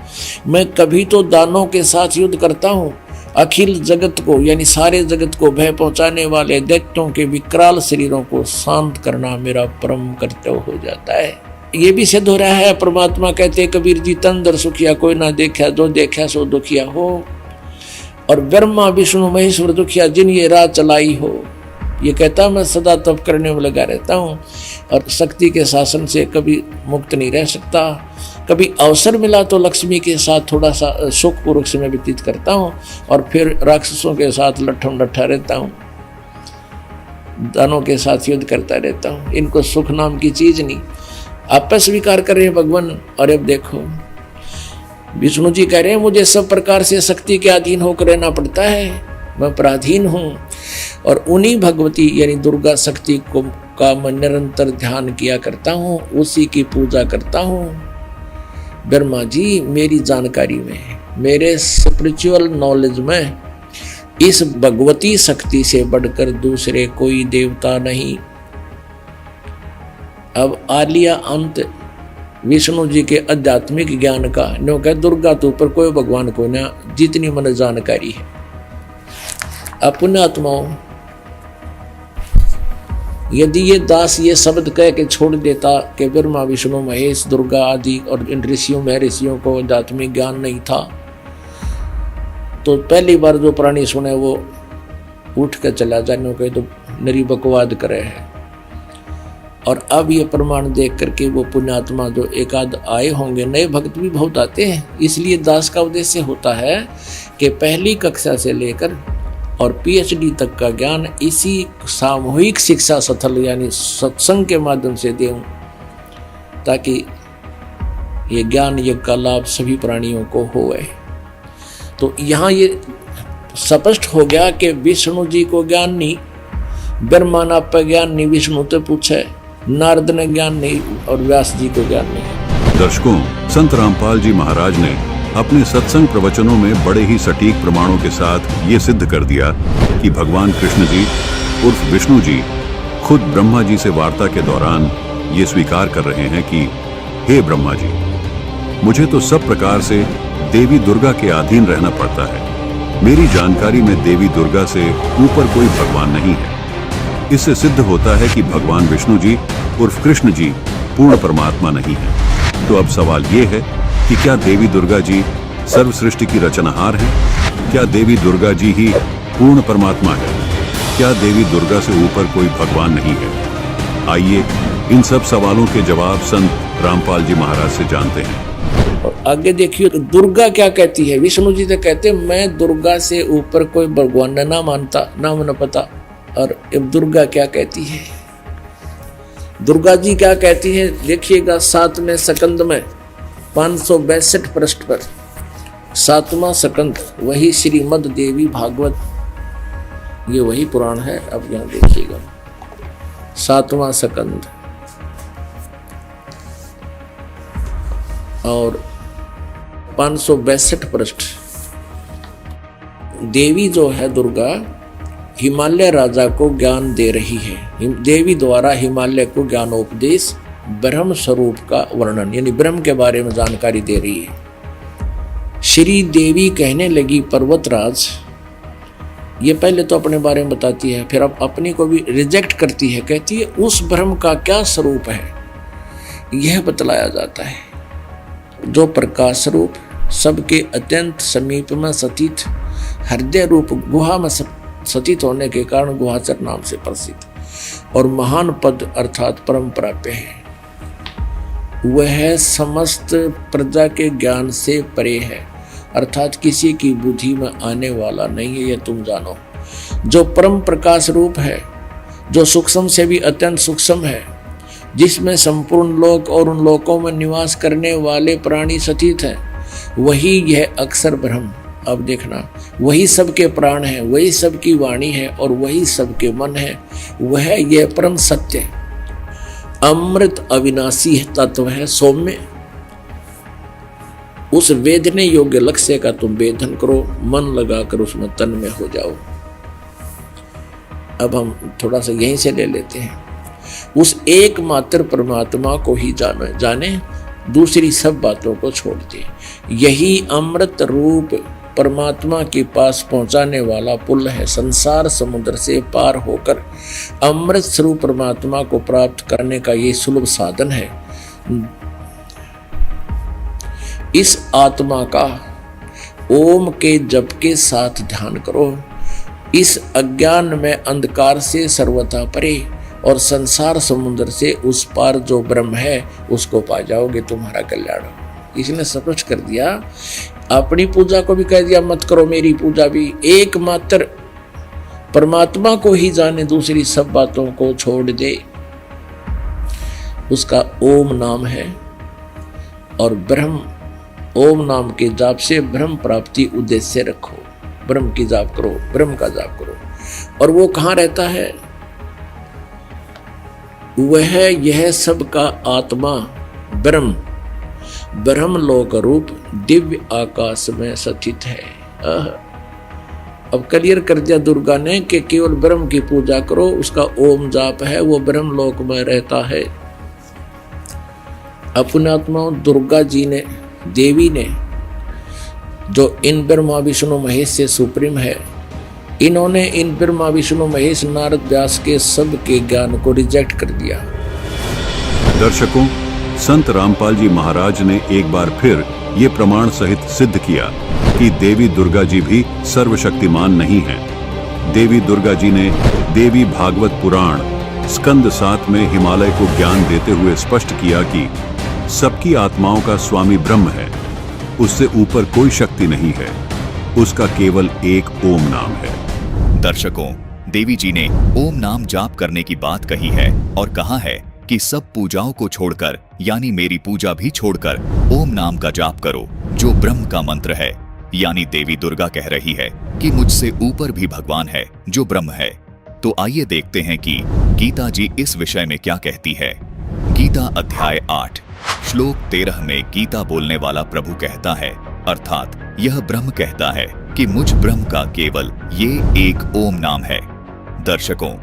मैं कभी तो दानों के साथ युद्ध करता हूँ। अखिल जगत को यानी सारे जगत को भय पहुंचाने वाले दैत्यों के विकराल शरीरों को शांत करना मेरा परम कर्तव्य हो जाता है। ये भी सिद्ध हो रहा है। परमात्मा कहते कबीर जी, तन दर सुखिया कोई ना देखा, जो देखा सो दुखिया हो। और ब्रह्मा विष्णु महेश्वर दुखिया जिन ये राह चलाई हो। ये कहता मैं सदा तप करने में लगा रहता हूँ और शक्ति के शासन से कभी मुक्त नहीं रह सकता। कभी अवसर मिला तो लक्ष्मी के साथ थोड़ा सा सुखपूर्वक समय व्यतीत करता हूँ और फिर राक्षसों के साथ लट्ठम लट्ठा रहता हूँ, दानों के साथ युद्ध करता रहता हूँ। इनको सुख नाम की चीज नहीं। आप स्वीकार कर रहे हैं भगवान। और अब देखो विष्णु जी कह रहे हैं मुझे सब प्रकार से शक्ति के अधीन होकर रहना पड़ता है, मैं पराधीन हूँ। और उन्हीं भगवती यानी दुर्गा शक्ति को का मैं निरंतर ध्यान किया करता हूँ, उसी की पूजा करता हूँ। ब्रह्मा जी मेरी जानकारी में, मेरे स्पिरिचुअल नॉलेज में इस भगवती शक्ति से बढ़कर दूसरे कोई देवता नहीं। अब आ लिया अंत विष्णु जी के आध्यात्मिक ज्ञान का। नो कह दुर्गा तो ऊपर कोई भगवान को ना, जितनी मन जानकारी है। अपने आत्माओं यदि ये दास ये शब्द कह के छोड़ देता कि ब्रह्मा विष्णु महेश दुर्गा आदि और इन ऋषियों महर्षियों को आध्यात्मिक ज्ञान नहीं था, तो पहली बार जो प्राणी सुने वो उठ कर चला जाने को तो नरी बकवाद करे है। और अब ये प्रमाण देख करके वो पुण्यात्मा जो एकाध आए होंगे, नए भक्त भी बहुत आते हैं, इसलिए दास का उद्देश्य होता है कि पहली कक्षा से लेकर और पीएचडी तक का ज्ञान इसी सामूहिक शिक्षा स्थल यानी सत्संग के माध्यम से देऊं, ताकि ये ज्ञान यज्ञ का लाभ सभी प्राणियों को होए। तो यहाँ ये स्पष्ट हो गया कि विष्णु जी को ज्ञान नहीं, ब्रह्मा ना पर ज्ञान नहीं, विष्णु तो पूछे, नारद ने ज्ञान नहीं और व्यास जी को ज्ञान नहीं। दर्शकों, संत रामपाल जी महाराज ने अपने सत्संग प्रवचनों में बड़े ही सटीक प्रमाणों के साथ ये सिद्ध कर दिया कि भगवान कृष्ण जी उर्फ विष्णु जी खुद ब्रह्मा जी से वार्ता के दौरान ये स्वीकार कर रहे हैं कि हे ब्रह्मा जी, मुझे तो सब प्रकार से देवी दुर्गा के अधीन रहना पड़ता है। मेरी जानकारी में देवी दुर्गा से ऊपर कोई भगवान नहीं है। इससे सिद्ध होता है कि भगवान विष्णु जी उर्फ कृष्ण जी पूर्ण परमात्मा नहीं है। तो अब सवाल ये है कि क्या देवी दुर्गा जी सर्व सृष्टि की रचनाहार हैं? क्या देवी दुर्गा जी ही पूर्ण परमात्मा है? क्या देवी दुर्गा से ऊपर कोई भगवान नहीं है? आइए इन सब सवालों के जवाब संत रामपाल जी महाराज से जानते हैं। और आगे देखिए तो दुर्गा क्या कहती है। विष्णु जी तो कहते मैं दुर्गा से ऊपर कोई भगवान ना मानता, ना मन पता। और अब दुर्गा क्या कहती है, दुर्गा जी क्या कहती है, देखिएगा 7वें सकंद में 562 पृष्ठ पर 7वां सकंद, वही श्रीमद् देवी भागवत, ये वही पुराण है। अब यहाँ देखिएगा 7वां सकंद और 562 पृष्ठ। देवी जो है दुर्गा हिमालय राजा को ज्ञान दे रही है। देवी द्वारा हिमालय को ज्ञानोपदेश, ब्रह्म स्वरूप का वर्णन यानी ब्रह्म के बारे में जानकारी दे रही है। श्री देवी कहने लगी पर्वतराज, ये पहले तो अपने बारे में बताती है, फिर अब अपनी को भी रिजेक्ट करती है, कहती है उस ब्रह्म का क्या स्वरूप है यह बतलाया जाता है, जो प्रकाश रूप, सबके अत्यंत समीप में स्थित, हृदय रूप गुहा में सचित होने के कारण गुहाचर नाम से प्रसिद्ध और महान पद अर्थात परम प्राप्य है। वह समस्त प्रजा के ज्ञान से परे है, अर्थात किसी की बुद्धि में आने वाला नहीं है, यह तुम जानो। जो परम प्रकाश रूप है, जो सूक्ष्म से भी अत्यंत सूक्ष्म है, जिसमें संपूर्ण लोक और उन लोकों में निवास करने वाले प्राणी स्थित हैं, वही यह अक्षर ब्रह्म। अब देखना, वही सबके प्राण है, वही सबकी वाणी है और वही सबके मन है। वह यह परम सत्य अमृत अविनाशी तत्व है, सौम्य। उस वेदने योग्य लक्ष्य का तुम वेदन करो, मन लगाकर उसमें तन में हो जाओ। अब हम थोड़ा सा यहीं से ले लेते हैं। उस एकमात्र परमात्मा को ही जाने, दूसरी सब बातों को छोड़ दे। यही अमृत रूप परमात्मा के पास पहुंचाने वाला पुल है। संसार समुद्र से पार होकर अमृत स्वरूप परमात्मा को प्राप्त करने का ये सुलभ साधन है। इस आत्मा का ओम के जप के साथ ध्यान करो। इस अज्ञान में अंधकार से सर्वथा परे और संसार समुद्र से उस पार जो ब्रह्म है उसको पा जाओगे, तुम्हारा कल्याण। इसने स्पष्ट कर दिया, अपनी पूजा को भी कह दिया मत करो, मेरी पूजा भी एकमात्र परमात्मा को ही जाने, दूसरी सब बातों को छोड़ दे। उसका ओम नाम है और ब्रह्म, ओम नाम के जाप से ब्रह्म प्राप्ति उद्देश्य रखो। ब्रह्म की जाप करो, ब्रह्म का जाप करो। और वो कहाँ रहता है? वह यह सब का आत्मा ब्रह्म, ब्रह्म लोक रूप दिव्य आकाश में स्थित है। अब क्लियर कर दिया दुर्गा ने कि केवल ब्रह्म की पूजा करो, उसका ओम जाप है, वो ब्रह्म लोक में रहता है। अपने आत्मा दुर्गा जी ने, देवी ने, जो इन ब्रह्मा विष्णु महेश से सुप्रीम है, इन्होंने इन ब्रह्मा विष्णु महेश नारद व्यास के सब के ज्ञान को रिजेक्ट कर दिया। दर्शकों, संत रामपाल जी महाराज ने एक बार फिर ये प्रमाण सहित सिद्ध किया कि देवी दुर्गा जी भी सर्वशक्तिमान नहीं हैं। देवी दुर्गा जी ने देवी भागवत पुराण स्कंद 7 में हिमालय को ज्ञान देते हुए स्पष्ट किया कि सबकी आत्माओं का स्वामी ब्रह्म है, उससे ऊपर कोई शक्ति नहीं है, उसका केवल एक ओम नाम है। दर्शकों, देवी जी ने ओम नाम जाप करने की बात कही है और कहा है कि सब पूजाओं को छोड़कर, यानी मेरी पूजा भी छोड़कर, ओम नाम का जाप करो जो ब्रह्म का मंत्र है। यानी देवी दुर्गा कह रही है कि मुझसे ऊपर भी भगवान है जो ब्रह्म है। तो आइए देखते हैं कि गीता जी इस विषय में क्या कहती है। गीता अध्याय 8 श्लोक 13 में गीता बोलने वाला प्रभु कहता है, अर्थात यह ब्रह्म कहता है कि मुझ ब्रह्म का केवल ये एक ओम नाम है। दर्शकों,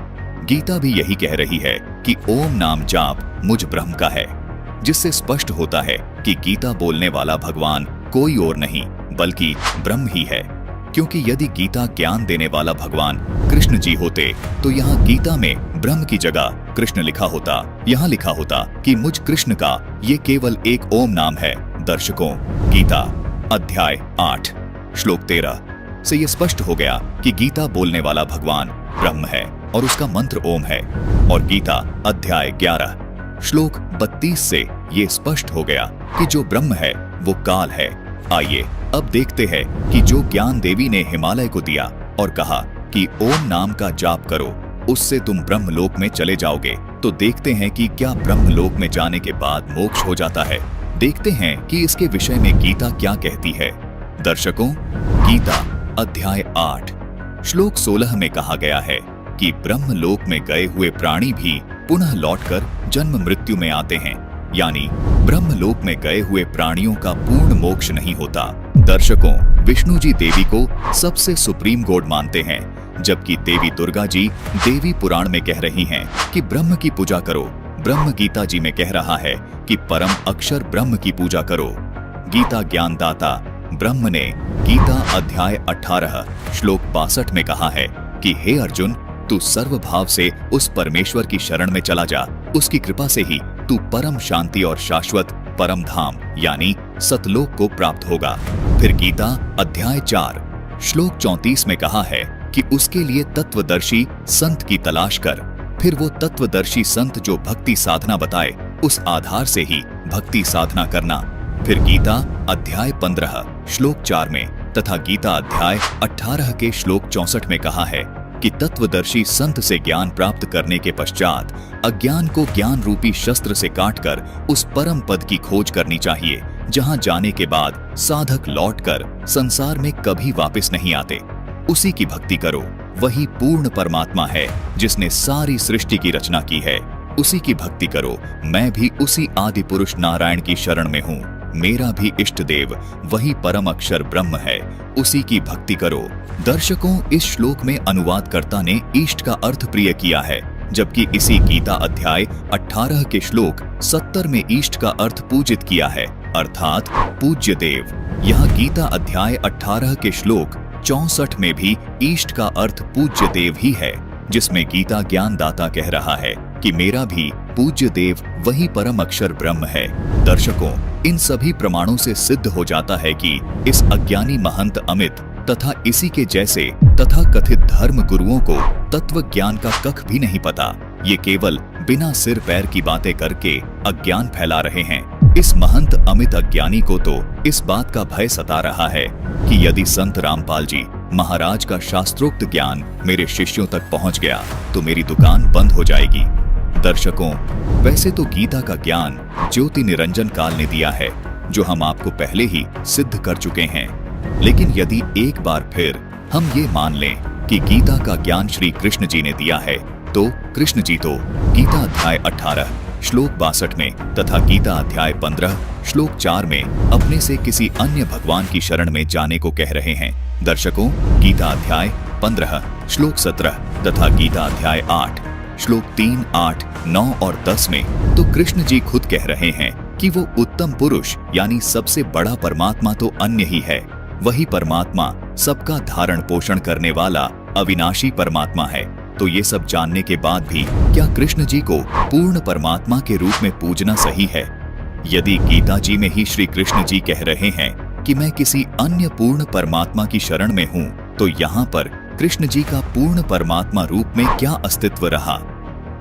गीता भी यही कह रही है कि ओम नाम जाप मुझ ब्रह्म का है, जिससे स्पष्ट होता है कि गीता बोलने वाला भगवान कोई और नहीं बल्कि ब्रह्म ही है। क्योंकि यदि गीता ज्ञान देने वाला भगवान कृष्ण जी होते तो यहाँ गीता में ब्रह्म की जगह कृष्ण लिखा होता। यहाँ लिखा होता कि मुझ कृष्ण का ये केवल एक ओम नाम है। दर्शकों, गीता अध्याय 8 श्लोक 13 से ये स्पष्ट हो गया कि गीता बोलने वाला भगवान ब्रह्म है और उसका मंत्र ओम है। और गीता अध्याय 11 श्लोक 32 से ये स्पष्ट हो गया कि जो ब्रह्म है वो काल है। आइए अब देखते हैं कि जो ज्ञान देवी ने हिमालय को दिया और कहा कि ओम नाम का जाप करो, उससे तुम ब्रह्मलोक में चले जाओगे, तो देखते हैं कि क्या ब्रह्मलोक में जाने के बाद मोक्ष हो जाता है। देखते हैं कि इसके विषय में गीता क्या कहती है। दर्शकों, गीता अध्याय 8 श्लोक 16 में कहा गया है कि ब्रह्मलोक में गए हुए प्राणी भी पुनः लौटकर जन्म मृत्यु में आते हैं, यानी ब्रह्मलोक में गए हुए प्राणियों का पूर्ण मोक्ष नहीं होता। दर्शकों, विष्णु जी देवी को सबसे सुप्रीम गॉड मानते हैं, जबकि देवी दुर्गा जी देवी पुराण में कह रही हैं कि ब्रह्म की पूजा करो। ब्रह्म गीता जी में कह रहा है कि परम अक्षर ब्रह्म की पूजा करो। गीता ज्ञानदाता ब्रह्म ने गीता अध्याय 18 श्लोक 62 में कहा है कि हे अर्जुन, तू सर्वभाव से उस परमेश्वर की शरण में चला जा, उसकी कृपा से ही तू परम शांति और शाश्वत परम धाम यानी सतलोक को प्राप्त होगा। फिर गीता अध्याय 4 श्लोक 34 में कहा है कि उसके लिए तत्वदर्शी संत की तलाश कर। फिर वो तत्वदर्शी संत जो भक्ति साधना बताए, उस आधार से ही भक्ति साधना करना। फिर गीता अध्याय 15 श्लोक 4 में तथा गीता अध्याय 18 के श्लोक 64 में कहा है कि तत्वदर्शी संत से ज्ञान प्राप्त करने के पश्चात अज्ञान को ज्ञान रूपी शस्त्र से काटकर उस परम पद की खोज करनी चाहिए, जहां जाने के बाद साधक लौटकर संसार में कभी वापस नहीं आते। उसी की भक्ति करो, वही पूर्ण परमात्मा है जिसने सारी सृष्टि की रचना की है। उसी की भक्ति करो। मैं भी उसी आदि पुरुष नारायण की शरण में हूँ। मेरा भी इष्ट देव वही परम अक्षर ब्रह्म है, उसी की भक्ति करो। दर्शकों, इस श्लोक में अनुवादकर्ता ने इष्ट का अर्थ प्रिय किया है, जबकि इसी गीता अध्याय 18 के श्लोक 70 में इष्ट का अर्थ पूजित किया है, अर्थात पूज्य देव। यहाँ गीता अध्याय 18 के श्लोक 64 में भी इष्ट का अर्थ पूज्य देव ही है, जिसमें गीता ज्ञानदाता कह रहा है कि मेरा भी पूज्य देव वही परम अक्षर ब्रह्म है। दर्शकों, इन सभी प्रमाणों से सिद्ध हो जाता है कि इस अज्ञानी महंत अमित तथा इसी के जैसे तथा कथित धर्म गुरुओं को तत्व ज्ञान का कख भी नहीं पता। ये केवल बिना सिर पैर की बातें करके अज्ञान फैला रहे हैं। इस महंत अमित अज्ञानी को तो इस बात का भय सता रहा है कि यदि संत रामपाल जी महाराज का शास्त्रोक्त ज्ञान मेरे शिष्यों तक पहुंच गया तो मेरी दुकान बंद हो जाएगी। दर्शकों, वैसे तो गीता का ज्ञान ज्योति निरंजन काल ने दिया है, जो हम आपको पहले ही सिद्ध कर चुके हैं। लेकिन यदि एक बार फिर हम ये मान लें कि गीता का ज्ञान श्री कृष्ण जी ने दिया है, तो कृष्ण जी तो गीता अध्याय 18 श्लोक 62 में तथा गीता अध्याय 15 श्लोक 4 में अपने से किसी अन्य भगवान की शरण में जाने को कह रहे हैं। दर्शकों, गीता अध्याय 15 श्लोक 17 तथा गीता अध्याय 8 श्लोक 3, 8, 9 और 10 में तो कृष्ण जी खुद कह रहे हैं कि वो उत्तम पुरुष यानी सबसे बड़ा परमात्मा तो अन्य ही है। वही परमात्मा सबका धारण पोषण करने वाला अविनाशी परमात्मा है, तो ये सब जानने के बाद भी क्या कृष्ण जी को पूर्ण परमात्मा के रूप में पूजना सही है? यदि गीता जी में ही श्री कृष्ण जी कह रहे हैं कि मैं किसी अन्य पूर्ण परमात्मा की शरण में हूँ, तो यहाँ पर कृष्ण जी का पूर्ण परमात्मा रूप में क्या अस्तित्व रहा?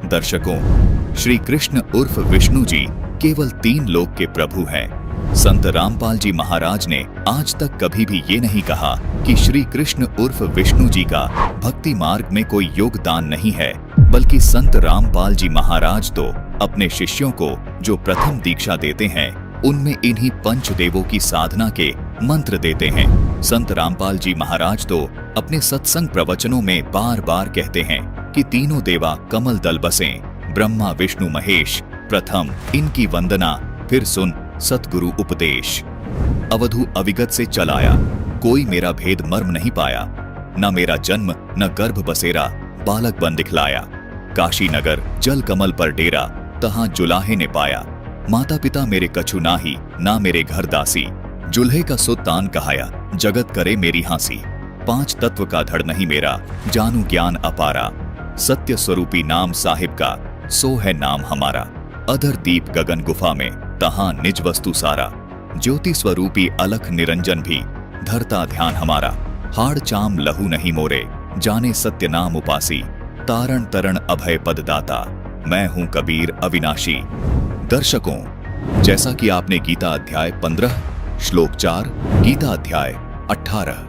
दर्शकों, श्री कृष्ण उर्फ विष्णु जी केवल 3 लोक के प्रभु हैं। संत रामपाल जी महाराज ने आज तक कभी भी ये नहीं कहा कि श्री कृष्ण उर्फ विष्णु जी का भक्ति मार्ग में कोई योगदान नहीं है, बल्कि संत रामपाल जी महाराज तो अपने शिष्यों को जो प्रथम दीक्षा देते हैं, उनमें इन्हीं पंचदेवों की साधना के मंत्र देते हैं। संत रामपाल जी महाराज तो अपने सत्संग प्रवचनों में बार बार कहते हैं कि तीनों देवा कमल दल बसें, ब्रह्मा विष्णु महेश, प्रथम इनकी वंदना, फिर सुन सतगुरु उपदेश। अवधू अविगत से चल आया, कोई मेरा भेद मर्म नहीं पाया, न मेरा जन्म न गर्भ बसेरा, बालक बन दिखलाया। काशी नगर जल कमल पर डेरा, तहां जुलाहे ने पाया। माता पिता मेरे कछु नाही, ना मेरे घर दासी। जुल्हे का सुत तान कहाया, जगत करे मेरी हांसी। 5 तत्व का धड़ नहीं मेरा, जानू ज्ञान अपारा। सत्य स्वरूपी नाम साहिब का, सो है नाम हमारा। अधर दीप गगन गुफा में, तहां निज वस्तु सारा। ज्योति स्वरूपी अलख निरंजन भी, धरता ध्यान हमारा। हाड़ चाम लहू नहीं मोरे, जाने सत्य नाम उपासी। तारण तरण अभय पद दाता, मैं हूं कबीर अविनाशी। दर्शकों, जैसा कि आपने गीता अध्याय 15 श्लोक 4, गीता अध्याय 18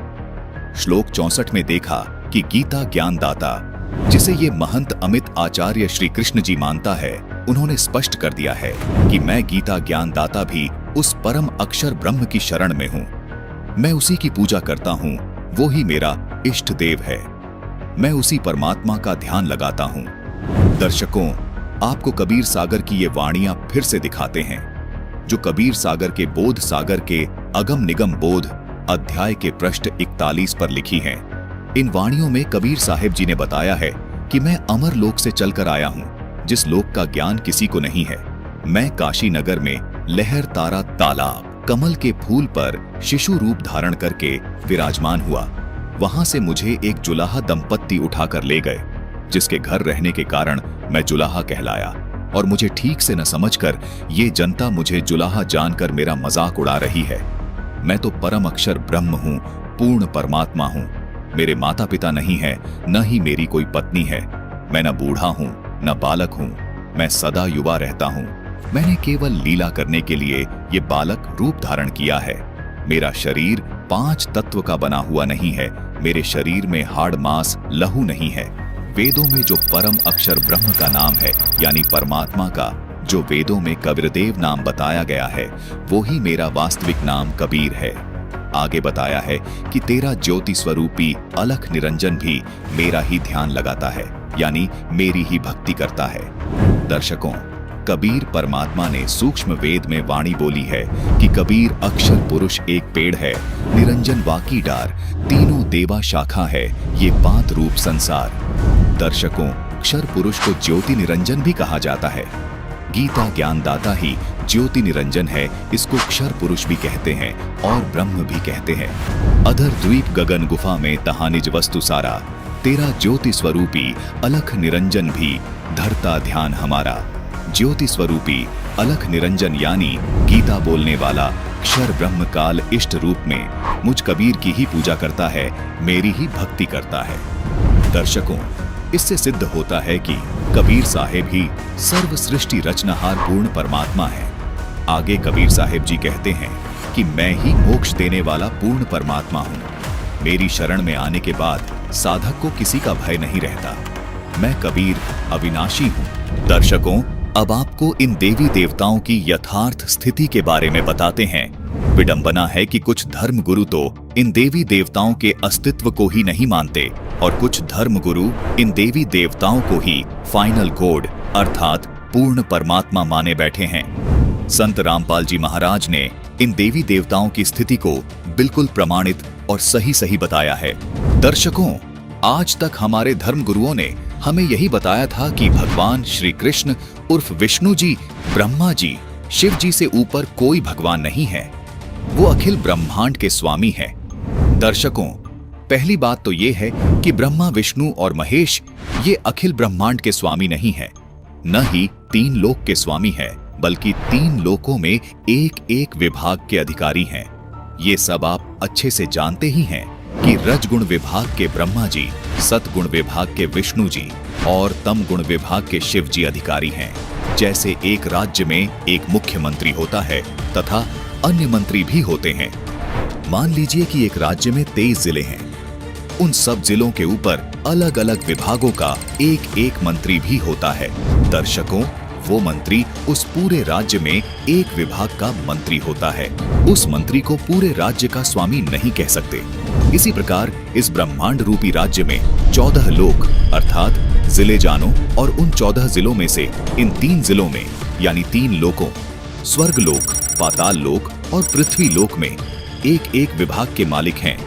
श्लोक 64 में देखा कि गीता ज्ञानदाता, जिसे ये महंत अमित आचार्य श्री कृष्ण जी मानता है, उन्होंने स्पष्ट कर दिया है कि मैं गीता ज्ञानदाता भी उस परम अक्षर ब्रह्म की शरण में हूं। मैं उसी की पूजा करता हूं, वो ही मेरा इष्ट देव है। मैं उसी परमात्मा का ध्यान लगाता हूं। दर्शकों, आपको कबीर सागर की ये वाणियां फिर से दिखाते हैं, जो कबीर सागर के बोध सागर के अगम निगम बोध अध्याय के पृष्ठ 41 पर लिखी हैं। इन वाणियों में कबीर साहिब जी ने बताया है कि मैं अमर लोक से चलकर आया हूं, जिस लोक का ज्ञान किसी को नहीं है। मैं काशी नगर में लहर तारा तालाब कमल के फूल पर शिशु रूप धारण करके विराजमान हुआ। वहां से मुझे एक जुलाहा दंपत्ति उठाकर ले गए, जिसके घर रहने के कारण मैं जुलाहा कहलाया, और मुझे ठीक से न समझकर ये जनता मुझे जुलाहा जानकर मेरा मजाक उड़ा रही है। मैं तो परम अक्षर ब्रह्म हूं, पूर्ण परमात्मा हूं। मेरे माता पिता नहीं है, न ही मेरी कोई पत्नी है। मैं न बूढ़ा हूं न बालक हूं, मैं सदा युवा रहता हूं। मैंने केवल लीला करने के लिए ये बालक रूप धारण किया है। मेरा शरीर 5 तत्व का बना हुआ नहीं है। मेरे शरीर में हाड़ मांस लहू नहीं है। वेदों में जो परम अक्षर ब्रह्म का नाम है, यानी परमात्मा का, जो वेदों में कबीरदेव नाम बताया गया है, वो ही मेरा वास्तविक नाम कबीर है। आगे बताया है कि तेरा ज्योति स्वरूपी अलख निरंजन भी मेरा ही ध्यान लगाता है, यानी मेरी ही भक्ति करता है। दर्शकों, कबीर परमात्मा ने सूक्ष्म वेद में वाणी बोली है कि कबीर अक्षर पुरुष एक पेड़ है, निरंजन वाकी डार, तीनों देवा शाखा है, ये 5 रूप संसार। दर्शकों, अक्षर पुरुष को ज्योति निरंजन भी कहा जाता है। गीता ज्ञानदाता ही ज्योति निरंजन है, इसको अक्षर पुरुष भी कहते हैं और ब्रह्म भी कहते हैं। अधर द्वीप गगन गुफा में तहां निज वस्तु सारा, तेरा ज्योति स्वरूपी अलख निरंजन भी, धरता ध्यान हमारा। ज्योति स्वरूपी अलख निरंजन यानी गीता बोलने वाला अक्षर ब्रह्म काल इष्ट रूप में मुझ कबीर की ही पूजा करता है, मेरी ही भक्ति करता है। दर्शकों, इससे सिद्ध होता है कि कबीर साहिब ही सर्व सृष्टि रचनाहार पूर्ण परमात्मा है। आगे कबीर साहिब जी कहते हैं कि मैं ही मोक्ष देने वाला पूर्ण परमात्मा हूँ। मेरी शरण में आने के बाद साधक को किसी का भय नहीं रहता। मैं कबीर अविनाशी हूँ। दर्शकों, अब आपको इन देवी देवताओं की यथार्थ स्थिति के बारे में बताते हैं। विडंबना है कि कुछ धर्म गुरु तो इन देवी देवताओं के अस्तित्व को ही नहीं मानते, और कुछ धर्म गुरु इन देवी देवताओं को ही फाइनल गॉड अर्थात पूर्ण परमात्मा माने बैठे हैं। संत रामपाल जी महाराज ने इन देवी देवताओं की स्थिति को बिल्कुल प्रमाणित और सही सही बताया है। दर्शकों, आज तक हमारे धर्म गुरुओं ने हमें यही बताया था कि भगवान श्री कृष्ण उर्फ विष्णु जी, ब्रह्मा जी, शिव जी से ऊपर कोई भगवान नहीं है। वो अखिल ब्रह्मांड के स्वामी हैं। दर्शकों, पहली बात तो ये है कि ब्रह्मा, विष्णु और महेश ये अखिल ब्रह्मांड के स्वामी नहीं है, न ही 3 लोक के स्वामी है, बल्कि 3 लोकों में एक एक विभाग के अधिकारी हैं। ये सब आप अच्छे से जानते ही हैं कि रजगुण विभाग के ब्रह्मा जी, सतगुण विभाग के विष्णु जी और तम गुण विभाग के शिव जी अधिकारी हैं। जैसे एक राज्य में एक मुख्यमंत्री होता है तथा अन्य मंत्री भी होते हैं। मान लीजिए कि एक राज्य में 23 जिले हैं। उन सब जिलों के ऊपर अलग अलग विभागों का एक एक मंत्री भी होता है। दर्शकों, वो मंत्री उस पूरे राज्य में एक विभाग का मंत्री होता है। उस मंत्री को पूरे राज्य का स्वामी नहीं कह सकते। इसी प्रकार इस ब्रह्मांड रूपी राज्य में 14 लोक अर्थात जिले जानो, और उन 14 जिलों में से इन 3 जिलों में यानी 3 लोकों स्वर्ग लोक, पाताल लोक और पृथ्वी लोक में एक एक विभाग के मालिक हैं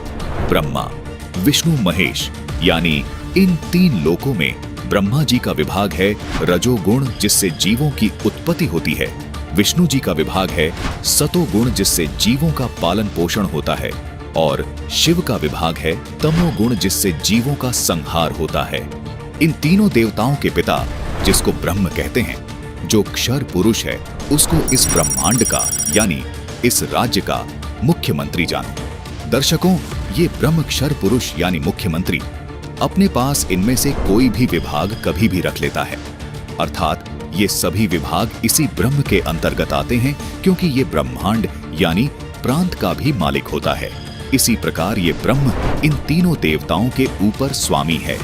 ब्रह्मा, विष्णु, महेश। यानी इन 3 लोकों में ब्रह्मा जी का विभाग है रजोगुण, जिससे जीवों की उत्पत्ति होती है। विष्णु जी का विभाग है सतोगुण, जिससे जीवों का पालन पोषण होता है। और शिव का विभाग है तमोगुण, जिससे जीवों का संहार होता है। इन तीनों देवताओं के पिता, जिसको ब्रह्म कहते हैं, जो क्षर पुरुष है, उसको इस ब्रह्मांड का यानी इस राज्य का मुख्यमंत्री जानो। दर्शकों, ये ब्रह्म क्षर पुरुष यानी मुख्यमंत्री अपने पास इनमें से कोई भी विभाग कभी भी रख लेता है। अर्थात ये सभी विभाग इसी ब्रह्म के अंतर्गत आते हैं, क्योंकि ये ब्रह्मांड यानी प्रांत का भी मालिक होता है। इसी प्रकार ये ब्रह्म इन तीनों देवताओं के ऊपर स्वामी है।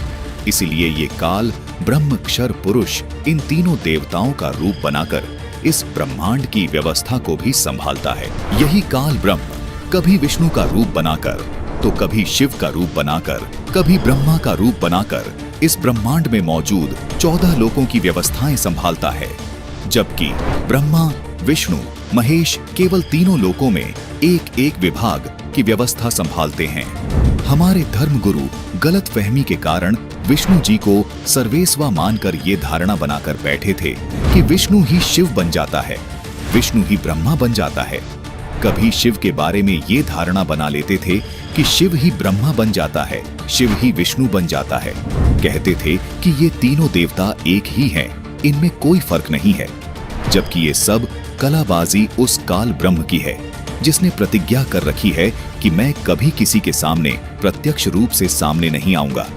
इसीलिए ये काल ब्रह्म क्षर पुरुष इन तीनों देवताओं का रूप बनाकर इस ब्रह्मांड की व्यवस्था को भी संभालता है। यही काल ब्रह्म कभी विष्णु का रूप बनाकर, तो कभी शिव का रूप बनाकर, कभी ब्रह्मा का रूप बनाकर इस ब्रह्मांड में मौजूद 14 लोकों की व्यवस्थाएं संभालता है। जबकि ब्रह्मा, विष्णु, महेश केवल तीनों लोकों में एक एक विभाग की व्यवस्था संभालते हैं। हमारे धर्मगुरु गलतफहमी के कारण विष्णु जी को सर्वेस्वा मानकर ये धारणा बनाकर बैठे थे कि विष्णु ही शिव बन जाता है, विष्णु ही ब्रह्मा बन जाता है। कभी शिव के बारे में ये धारणा बना लेते थे कि शिव ही ब्रह्मा बन जाता है, शिव ही विष्णु बन जाता है। कहते थे कि ये तीनों देवता एक ही हैं, इनमें कोई फर्क नहीं है। जबकि ये सब कलाबाजी उस काल ब्रह्म की है, जिसने प्रतिज्ञा कर रखी है कि मैं कभी किसी के सामने प्रत्यक्ष रूप से सामने नहीं आऊंगा,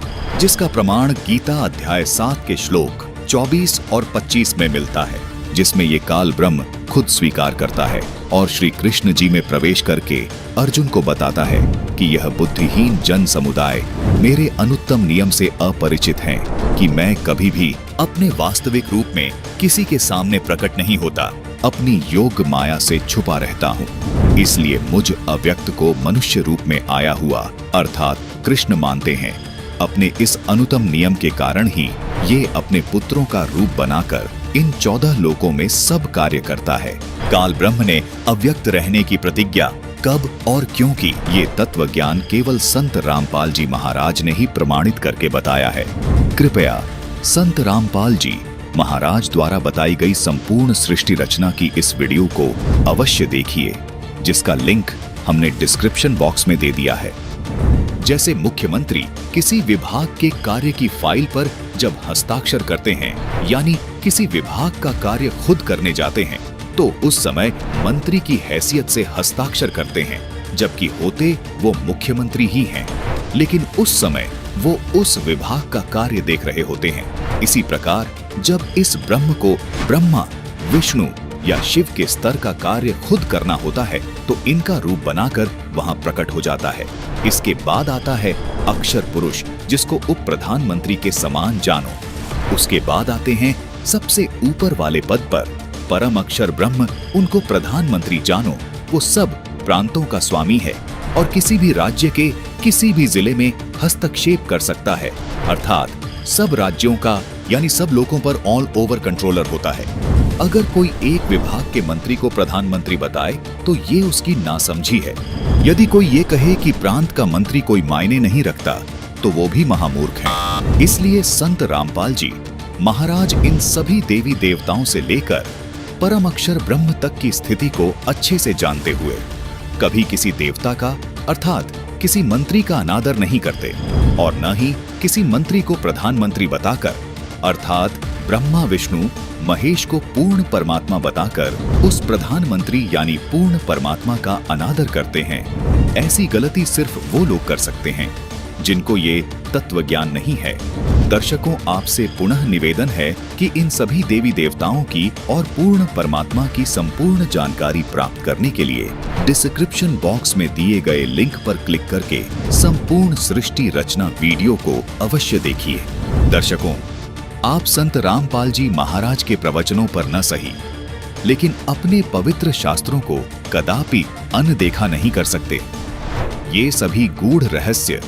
जिसका प्रमाण गीता अध्याय 7 के श्लोक 24 और 25 में मिलता है, जिसमें ये काल ब्रह्म खुद स्वीकार करता है और श्री कृष्ण जी में प्रवेश करके अर्जुन को बताता है कि यह बुद्धिहीन जन समुदाय मेरे अनुत्तम नियम से अपरिचित हैं कि मैं कभी भी अपने वास्तविक रूप में किसी के सामने प्रकट नहीं होता, अपनी योग माया से छुपा रहता हूँ। इसलिए मुझ अव्यक्त को मनुष्य रूप में आया हुआ अर्थात कृष्ण मानते हैं। अपने इस अनुत्तम नियम के कारण ही ये अपने पुत्रों का रूप बनाकर इन 14 लोकों में सब कार्य करता है। काल ब्रह्म ने अव्यक्त रहने की प्रतिज्ञा कब और क्यों की, ये तत्व ज्ञान केवल संत रामपाल जी महाराज ने ही प्रमाणित करके बताया है। कृपया संत रामपाल जी महाराज द्वारा बताई गई संपूर्ण सृष्टि रचना की इस वीडियो को अवश्य देखिए, जिसका लिंक हमने डिस्क्रिप्शन बॉक्स में दे दिया है। जैसे मुख्यमंत्री किसी विभाग के कार्य की फाइल पर जब हस्ताक्षर करते हैं, यानी किसी विभाग का कार्य खुद करने जाते हैं, तो उस समय मंत्री की हैसियत से हस्ताक्षर करते हैं, जबकि होते वो मुख्यमंत्री ही हैं, लेकिन उस समय वो उस विभाग का कार्य देख रहे होते हैं। इसी प्रकार जब इस ब्रह्म को ब्रह्मा, विष्णु या शिव के स्तर का कार्य खुद करना होता है, तो इनका रूप बनाकर वहां प्रकट हो जाता है। इसके बाद आता है अक्षर पुरुष, जिसको उप प्रधानमंत्री के समान जानो। उसके बाद आते हैं सबसे ऊपर वाले पद पर परम अक्षर ब्रह्म, उनको प्रधानमंत्री जानो। वो सब प्रांतों का स्वामी है और किसी भी राज्य के किसी भी जिले में हस्तक्षेप कर सकता है, अर्थात सब राज्यों का यानी सब लोगों पर ऑल ओवर कंट्रोलर होता है। अगर कोई एक विभाग के मंत्री को प्रधानमंत्री बताए तो ये उसकी नासमझी है। यदि कोई ये कहे कि प्रांत का मंत्री कोई मायने नहीं रखता, तो वो भी महामूर्ख है। इसलिए संत रामपाल जी महाराज इन सभी देवी देवताओं से लेकर परम अक्षर ब्रह्म तक की स्थिति को अच्छे से जानते हुए कभी किसी देवता का अर्थात किसी मंत्री का अनादर नहीं करते और न ही किसी मंत्री को प्रधानमंत्री बताकर अर्थात ब्रह्मा विष्णु महेश को पूर्ण परमात्मा बताकर उस प्रधानमंत्री यानी पूर्ण परमात्मा का अनादर करते हैं। ऐसी गलती सिर्फ वो लोग कर सकते हैं जिनको ये तत्व ज्ञान नहीं है। दर्शकों, आपसे पुनः निवेदन है कि इन सभी देवी देवताओं की और पूर्ण परमात्मा की संपूर्ण जानकारी प्राप्त करने के लिए डिस्क्रिप्शन बॉक्स में दिए गए लिंक पर क्लिक करके संपूर्ण सृष्टि रचना वीडियो को अवश्य देखिए। दर्शकों, आप संत रामपाल जी महाराज के प्रवचनों पर न सही लेकिन अपने पवित्र शास्त्रों को कदापि अनदेखा नहीं कर सकते। ये सभी गूढ़ रहस्य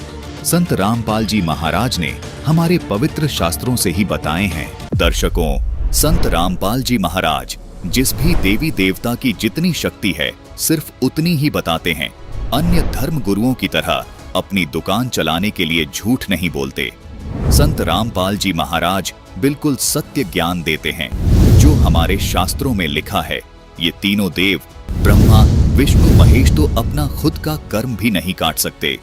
संत रामपाल जी महाराज ने हमारे पवित्र शास्त्रों से ही बताए हैं। दर्शकों, संत रामपाल जी महाराज जिस भी देवी देवता की जितनी शक्ति है सिर्फ उतनी ही बताते हैं। अन्य धर्म गुरुओं की तरह अपनी दुकान चलाने के लिए झूठ नहीं बोलते। संत रामपाल जी महाराज बिल्कुल सत्य ज्ञान देते हैं जो हमारे शास्त्रों में लिखा है। ये तीनों देव ब्रह्मा विष्णु महेश तो अपना खुद का कर्म भी नहीं काट सकते,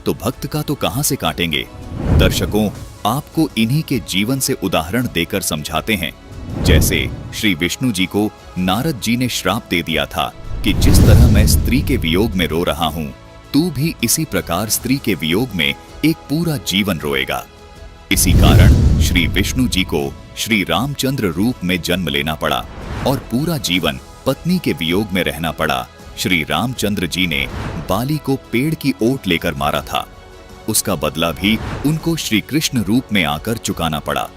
तो भक्त का तो कहां से काटेंगे। दर्शकों, आपको इन्हीं के जीवन से उदाहरण देकर समझाते हैं। जैसे श्री विष्णु जी को नारद जी ने श्राप दे दिया था कि जिस तरह मैं स्त्री के वियोग में रो रहा हूं, तू भी इसी प्रकार स्त्री के वियोग में एक पूरा जीवन रोएगा। इसी कारण श्री विष्णु जी को श्री रामचंद्र रूप में जन्म लेना पड़ा और पूरा जीवन पत्नी के वियोग में रहना पड़ा। श्री रामचंद्र जी ने बाली को पेड़ की ओट लेकर मारा था, उसका बदला भी उनको श्री कृष्ण रूप में आकर चुकाना पड़ा।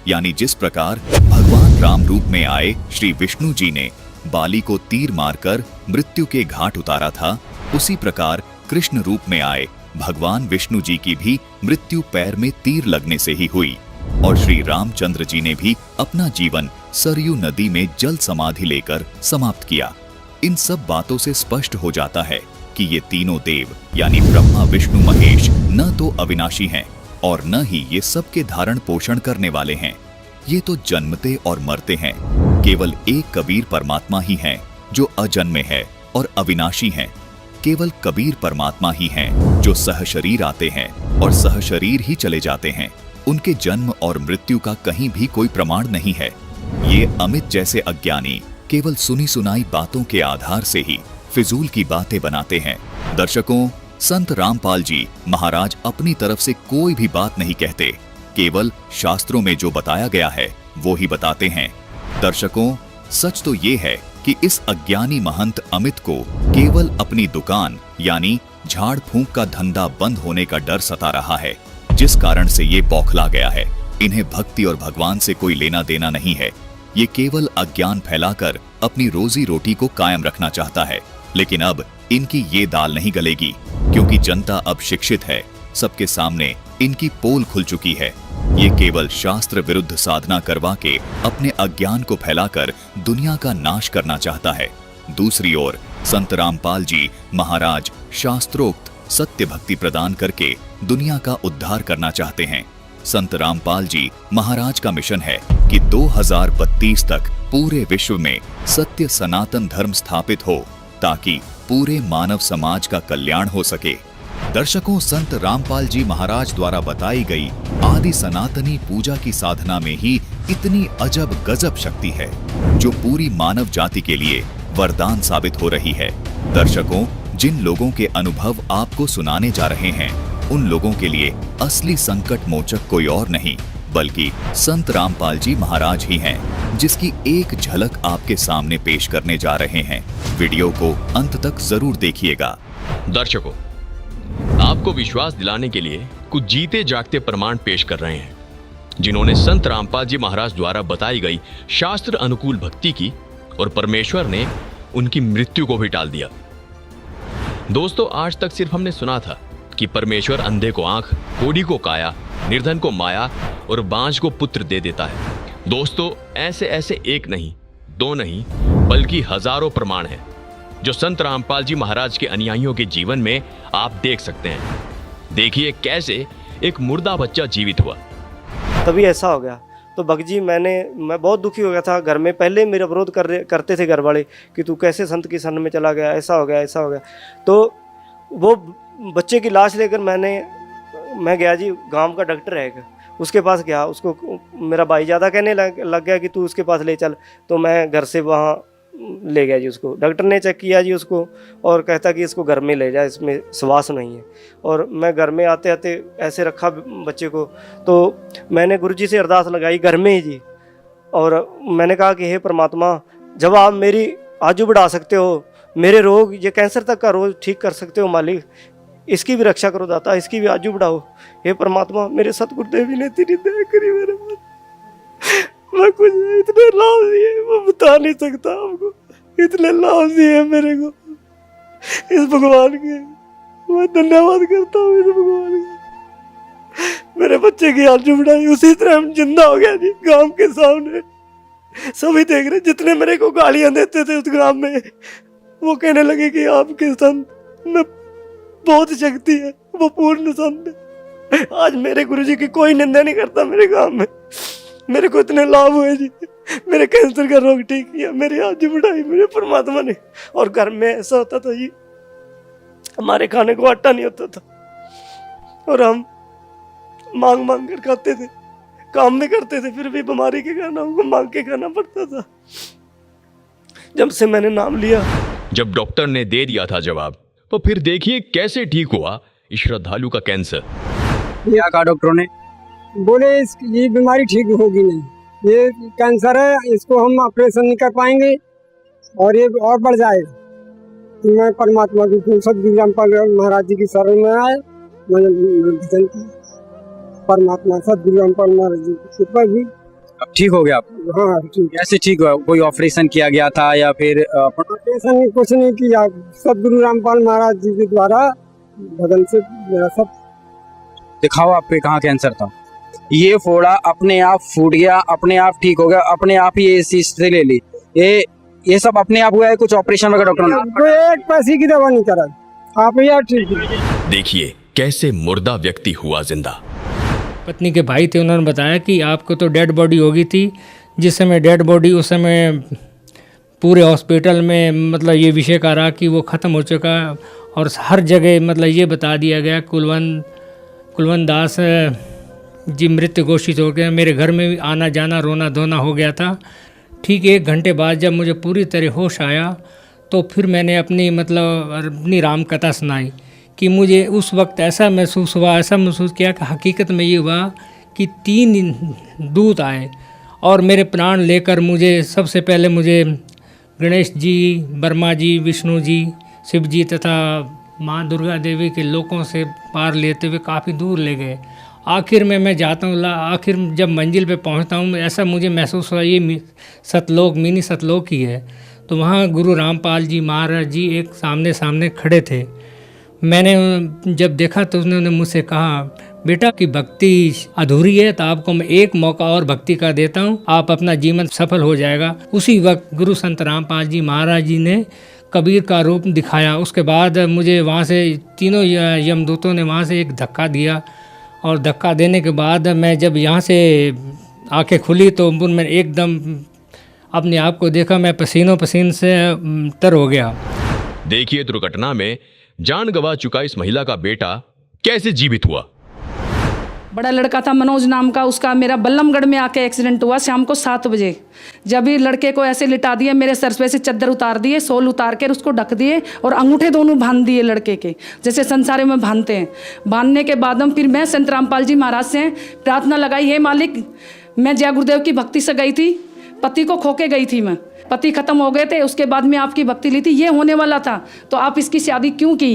यानी जिस प्रकार भगवान राम रूप में आए श्री विष्णु जी ने बाली को तीर मारकर मृत्यु के घाट उतारा था, उसी प्रकार कृष्ण रूप में आए भगवान विष्णु जी की भी मृत्यु पैर में तीर लगने से ही हुई और श्री रामचंद्र जी ने भी अपना जीवन सरयू नदी में जल समाधि लेकर समाप्त किया। इन सब बातों से स्पष्ट हो जाता है कि ये तीनों देव यानी ब्रह्मा विष्णु महेश न तो अविनाशी हैं और न ही ये सबके धारण पोषण करने वाले हैं। ये तो जन्मते और मरते हैं। केवल एक कबीर परमात्मा ही हैं जो अजन्मे है और अविनाशी हैं। केवल कबीर परमात्मा ही हैं जो सहशरीर आते हैं और सहशरीर ही चले जाते हैं। उनके जन्म और मृत्यु का कहीं भी कोई प्रमाण नहीं है। ये अमित जैसे अज्ञानी केवल सुनी सुनाई बातों के आधार से ही फिजूल की बातें बनाते हैं। दर्शकों, संत रामपाल जी महाराज अपनी तरफ से कोई भी बात नहीं कहते, केवल शास्त्रों में जो बताया गया है वो ही बताते हैं। दर्शकों, सच तो ये है कि इस अज्ञानी महंत अमित को केवल अपनी दुकान यानी झाड़ फूंक का धंधा बंद होने का डर सता रहा है, जिस कारण से ये बौखला गया है। इन्हें भक्ति और भगवान से कोई लेना देना नहीं है। ये केवल अज्ञान फैलाकर अपनी रोजी रोटी को कायम रखना चाहता है। लेकिन अब इनकी ये दाल नहीं गलेगी, क्योंकि जनता अब शिक्षित है। सबके सामने इनकी पोल खुल चुकी है। ये केवल शास्त्र विरुद्ध साधना करवा के अपने अज्ञान को फैलाकर दुनिया का नाश करना चाहता है। दूसरी ओर संत रामपाल जी महाराज शास्त्रोक्त सत्य भक्ति प्रदान करके दुनिया का उद्धार करना चाहते हैं। संत रामपाल जी महाराज का मिशन है कि 2032 तक पूरे विश्व में सत्य सनातन धर्म स्थापित हो, ताकि पूरे मानव समाज का कल्याण हो सके। दर्शकों, संत रामपाल जी महाराज द्वारा बताई गई आदि सनातनी पूजा की साधना में ही इतनी अजब गजब शक्ति है जो पूरी मानव जाति के लिए वरदान साबित हो रही है। दर्शकों, जिन लोगों के अनुभव आपको सुनाने जा रहे हैं उन लोगों के लिए असली संकट मोचक कोई और नहीं बल्कि संत रामपाल जी महाराज ही हैं, जिसकी एक झलक आपके सामने पेश करने जा रहे हैं। वीडियो को अंत तक जरूर देखिएगा। दर्शकों, आपको विश्वास दिलाने के लिए कुछ जीते जागते प्रमाण पेश कर रहे हैं जिन्होंने संत रामपाल जी महाराज द्वारा बताई गई शास्त्र अनुकूल भक्ति की और परमेश्वर ने उनकी मृत्यु को भी टाल दिया। दोस्तों, आज तक सिर्फ हमने सुना था कि परमेश्वर अंधे को आंख, कोढ़ी को काया, निर्धन को माया और बांझ को पुत्र दे देता है। दोस्तों, ऐसे ऐसे एक नहीं, दो नहीं, बल्कि हजारों प्रमाण हैं जो संत रामपाल जी महाराज के अनुयायियों के जीवन में आप देख सकते हैं। देखिए कैसे एक मुर्दा बच्चा जीवित हुआ। तभी ऐसा हो गया। तो बगजी मैं बहुत दुखी हो गया था। घर में पहले मेरा विरोध करते थे घर वाले कि तू कैसे संत की शरण में चला गया, ऐसा हो गया ऐसा हो गया। तो वो बच्चे की लाश लेकर मैं गया जी, गांव का डॉक्टर है, उसके पास गया। उसको मेरा भाई ज़्यादा कहने लग गया कि तू उसके पास ले चल, तो मैं घर से वहाँ ले गया जी उसको। डॉक्टर ने चेक किया जी उसको और कहता कि इसको घर में ले जा, इसमें श्वास नहीं है। और मैं घर में आते आते ऐसे रखा बच्चे को, तो मैंने गुरुजी से अरदास लगाई घर में ही जी। और मैंने कहा कि हे परमात्मा, जब आप मेरी आयु बढ़ा सकते हो, मेरे रोग, ये कैंसर तक का रोग ठीक कर सकते हो मालिक, इसकी भी रक्षा करो दाता, इसकी भी आयु बढ़ाओ। हे परमात्मा, मेरे सतगुरुदेव ने तेरी दया करी मेरे पर। मैं कुछ इतने लाभ दिए मैं बता नहीं सकता आपको, इतने लाभ दिए मेरे को इस भगवान के। मैं धन्यवाद करता हूँ इस भगवान का। मेरे बच्चे की आयु बढ़ाई, उसी तरह हम जिंदा हो गया जी। गांव के सामने सभी देख रहे, जितने मेरे को गालियां देते थे उस ग्राम में, वो कहने लगे कि आपके संत में बहुत शक्ति है, वो पूर्ण संत है। आज मेरे गुरुजी की कोई निंदा नहीं करता मेरे गांव में। मेरे को इतने लाभ हुए जी, मेरे कैंसर का रोग ठीक किया, मेरी आयु बढ़ाई मेरे परमात्मा ने। और घर में ऐसा होता था जी, हमारे खाने को आटा नहीं होता था और हम मांग मांग कर खाते थे, काम भी करते थे, फिर भी बीमारी के खाना हमको मांग के खाना पड़ता था। जब से मैंने नाम लिया, जब डॉक्टर ने दे दिया था जवाब, तो फिर देखिए कैसे ठीक हुआ इस श्रद्धालु का कैंसर। क्या कहा डॉक्टरों ने? बोले ये बीमारी ठीक होगी नहीं, ये कैंसर है, इसको हम ऑपरेशन नहीं कर पाएंगे और ये और बढ़ जाएगा। तो मैं परमात्मा की सदगुरु रामपाल महाराज जी की शरण में आए, मैंने भजन किया। परमात्मा सदगुरु रामपाल महाराज जी की कृपा भी अब ठीक हो गया आप? हाँ ठीक। कैसे ठीक हुआ? कोई ऑपरेशन किया गया था या फिर ऑपरेशन कुछ नहीं किया, सदगुरु रामपाल महाराज जी के द्वारा भजन से मेरा सब। दिखाओ आप पे कहाँ कैंसर था। ये फोड़ा अपने आप फूट गया, अपने आप ठीक हो गया, अपने आप ही ये चीज से ले ली। ये सब अपने आप हुआ है? कुछ ऑपरेशन वगैरह डॉक्टर ने? एक पैसे की दवा नहीं करा, आप यार ठीक है। देखिए कैसे मुर्दा व्यक्ति हुआ जिंदा। पत्नी के भाई थे, उन्होंने बताया कि आपको तो डेड बॉडी हो गई थी। जिस समय डेड बॉडी, उस समय पूरे हॉस्पिटल में मतलब ये विषय का रहा कि वो ख़त्म हो चुका, और हर जगह मतलब ये बता दिया गया कुलवंत दास जी मृत घोषित हो गए। मेरे घर में भी आना जाना रोना धोना हो गया था। ठीक 1 घंटे बाद जब मुझे पूरी तरह होश आया, तो फिर मैंने अपनी राम कथा सुनाई कि मुझे उस वक्त ऐसा महसूस किया कि हकीकत में ये हुआ कि 3 दूत आए और मेरे प्राण लेकर सबसे पहले मुझे गणेश जी, ब्रह्मा जी, विष्णु जी, शिव जी तथा माँ दुर्गा देवी के लोकों से पार लेते हुए काफ़ी दूर ले गए। आखिर में मैं जाता हूँ, आखिर जब मंजिल पे पहुँचता हूँ, ऐसा मुझे महसूस हुआ ये सतलोक, मिनी सतलोक ही है। तो वहाँ गुरु रामपाल जी महाराज जी एक सामने खड़े थे। मैंने जब देखा तो उन्होंने मुझसे कहा, बेटा की भक्ति अधूरी है, तो आपको मैं एक मौका और भक्ति का देता हूँ, आप अपना जीवन सफल हो जाएगा। उसी वक्त गुरु संत रामपाल जी महाराज जी ने कबीर का रूप दिखाया। उसके बाद मुझे वहाँ से तीनों यमदूतों ने वहाँ से एक धक्का दिया, और धक्का देने के बाद मैं जब यहाँ से आंखें खुली तो मैं एकदम अपने आप को देखा, मैं पसीनों पसीन से तर हो गया। देखिए दुर्घटना में जान गंवा चुका इस महिला का बेटा कैसे जीवित हुआ। बड़ा लड़का था मनोज नाम का, उसका मेरा बल्लमगढ़ में आके एक्सीडेंट हुआ शाम को 7 बजे। जब ही लड़के को ऐसे लिटा दिए, मेरे सर पे से चादर उतार दिए, सोल उतार कर उसको ढक दिए और अंगूठे दोनों बांध दिए लड़के के, जैसे संसारे में बांधते हैं। बांधने के बाद फिर मैं संत रामपाल जी महाराज से प्रार्थना लगाई, हे मालिक, मैं जय गुरुदेव की भक्ति से गई थी, पति को खो के गई थी, मैं पति खत्म हो गए थे, उसके बाद में आपकी भक्ति ली थी, ये होने वाला था, तो आप इसकी शादी क्यों की?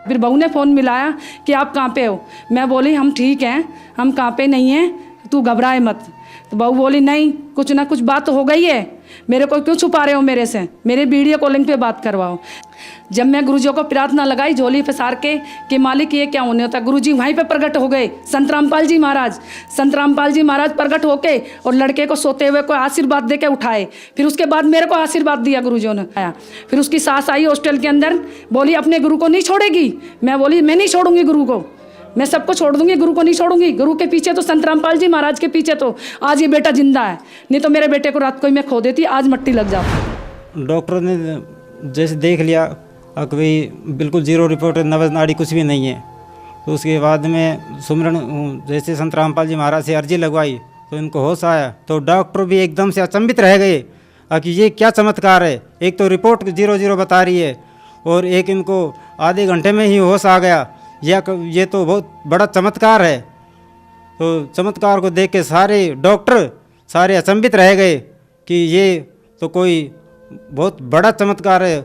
फिर बहू ने फ़ोन मिलाया कि आप कहाँ पे हो? मैं बोली हम ठीक हैं, हम कहाँ पे नहीं हैं, तू घबराए मत। तो बहू बोली नहीं, कुछ ना कुछ बात तो हो गई है, मेरे को क्यों छुपा रहे हो मेरे से, मेरे वीडियो कॉलिंग पे बात करवाओ। जब मैं गुरुजी को प्रार्थना लगाई झोली फसार के कि मालिक ये क्या होने होता, गुरुजी वहीं पे प्रकट हो गए, संत रामपाल जी महाराज प्रकट होके और लड़के को सोते हुए को आशीर्वाद दे के उठाए। फिर उसके बाद मेरे को आशीर्वाद दिया गुरुजी ने आया। फिर उसकी सास आई हॉस्टल के अंदर, बोली अपने गुरु को नहीं छोड़ेगी? मैं बोली मैं नहीं छोड़ूंगी गुरु को, मैं सबको छोड़ दूंगी, गुरु को नहीं छोड़ूंगी। गुरु के पीछे तो संत रामपाल जी महाराज के पीछे तो आज ये बेटा जिंदा है, नहीं तो मेरे बेटे को रात को ही मैं खो देती, आज मट्टी लग जाओ। डॉक्टरों ने जैसे देख लिया और कोई बिल्कुल जीरो रिपोर्ट, नब्ज नाड़ी कुछ भी नहीं है। तो उसके बाद में सुमरन जैसे संत रामपाल जी महाराज से अर्जी लगवाई तो इनको होश आया। तो डॉक्टर भी एकदम से अचंभित रह गए कि ये क्या चमत्कार है, एक तो रिपोर्ट 0-0 बता रही है और एक इनको आधे घंटे में ही होश आ गया, ये तो बहुत बड़ा चमत्कार है। तो चमत्कार को देख के सारे डॉक्टर सारे अचंभित रह गए कि ये तो कोई बहुत बड़ा चमत्कार है,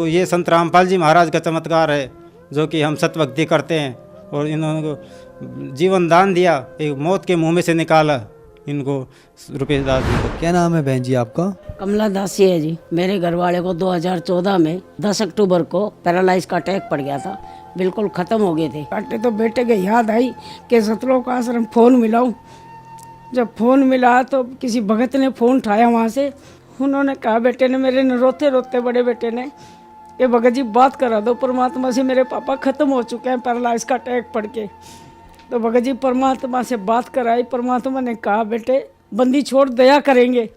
ये संत रामपाल जी महाराज का चमत्कार है जो कि हम सतभक्ति करते हैं। और इन्होंने जीवन दान दिया, एक मौत के मुंह में से निकाला इनको रुपेश दास जी को। क्या नाम है बहन जी आपका? कमला दासी है जी। मेरे घर वाले को 2014 में 10 अक्टूबर को पैरालाइज का अटैक पड़ गया था, बिल्कुल ख़त्म हो गए थे। काटे तो बेटे के याद आई कि सतलोक आश्रम फ़ोन मिलाऊं। जब फ़ोन मिला तो किसी भगत ने फ़ोन उठाया वहाँ से, उन्होंने कहा बेटे ने मेरे ने रोते रोते बड़े बेटे ने, ये भगत जी बात करा दो परमात्मा से, मेरे पापा ख़त्म हो चुके हैं पैरालाइज का अटैक पड़ के। तो भगत जी परमात्मा से बात कराई, परमात्मा ने कहा बेटे बंदी छोड़, दया करेंगे,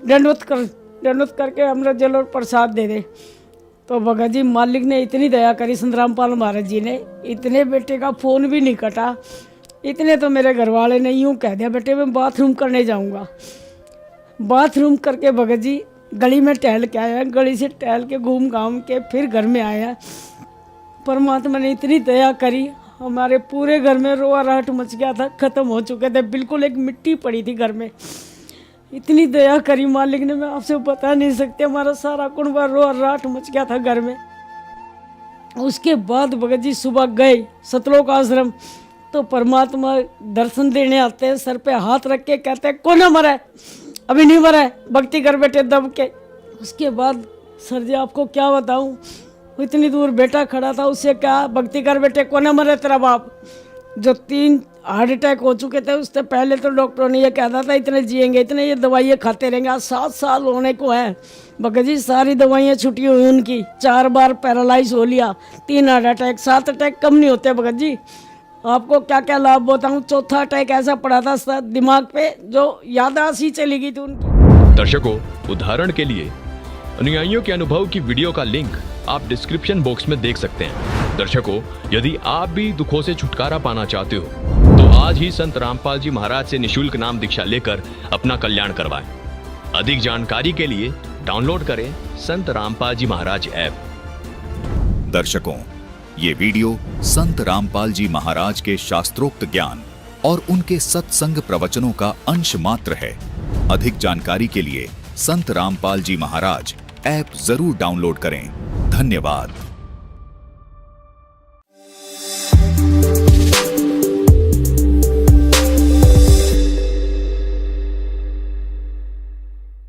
दंडवत करके अमृत जल और प्रसाद दे दे। तो भगत जी मालिक ने इतनी दया करी, संत रामपाल महाराज जी ने, इतने बेटे का फ़ोन भी नहीं कटा। इतने तो मेरे घर वाले ने यूँ कह दिया बेटे मैं बाथरूम करने जाऊँगा। बाथरूम करके भगत जी गली में टहल के आया, गली से टहल के घूम घाम के फिर घर में आया। परमात्मा ने इतनी दया करी, हमारे पूरे घर में रोआ राहट मच गया था, ख़त्म हो चुके थे, बिल्कुल एक मिट्टी पड़ी थी घर में। इतनी दया करी मालिक ने, मैं आपसे बता नहीं सकते, हमारा सारा कुनबा रोआ राहट मच गया था घर में। उसके बाद भगत जी सुबह गए सतलोक आश्रम, तो परमात्मा दर्शन देने आते हैं, सर पे हाथ रख के कहते हैं कौन मरा है? अभी नहीं मरा है, भक्ति कर बेटे दब के। उसके बाद सर जी आपको क्या बताऊं, इतनी दूर बेटा खड़ा था, उससे कहा भक्ति कर बेटे कौन मरा तेरा बाप। जो 3 हार्ट अटैक हो चुके थे उससे पहले तो डॉक्टरों ने ये कहता था इतने जिएंगे, इतने ये दवाइयाँ खाते रहेंगे। आज 7 साल होने को है भगत जी, सारी दवाइयाँ छुट्टी हुई उनकी, 4 बार पैरालाइज हो लिया, 3 हार्ट अटैक, 7 अटैक कम नहीं होते भगत जी। आपको क्या क्या लाभ बताऊं, चौथा अटैक ऐसा पड़ा था दिमाग पे जो याददाश्त ही चली गई थी उनकी। दर्शकों, उदाहरण के लिए अनुयायियों के अनुभव की वीडियो का लिंक आप डिस्क्रिप्शन बॉक्स में देख सकते हैं। दर्शकों, यदि आप भी दुखों से छुटकारा पाना चाहते हो तो आज ही संत रामपाल जी महाराज से निःशुल्क नाम दीक्षा लेकर अपना कल्याण करवाएं। अधिक जानकारी के लिए डाउनलोड करें संत रामपाल जी महाराज ऐप। दर्शकों, ये वीडियो संत रामपाल जी महाराज के शास्त्रोक्त ज्ञान और उनके सत्संग प्रवचनों का अंश मात्र है। अधिक जानकारी के लिए संत रामपाल जी महाराज ऐप जरूर डाउनलोड करें। धन्यवाद।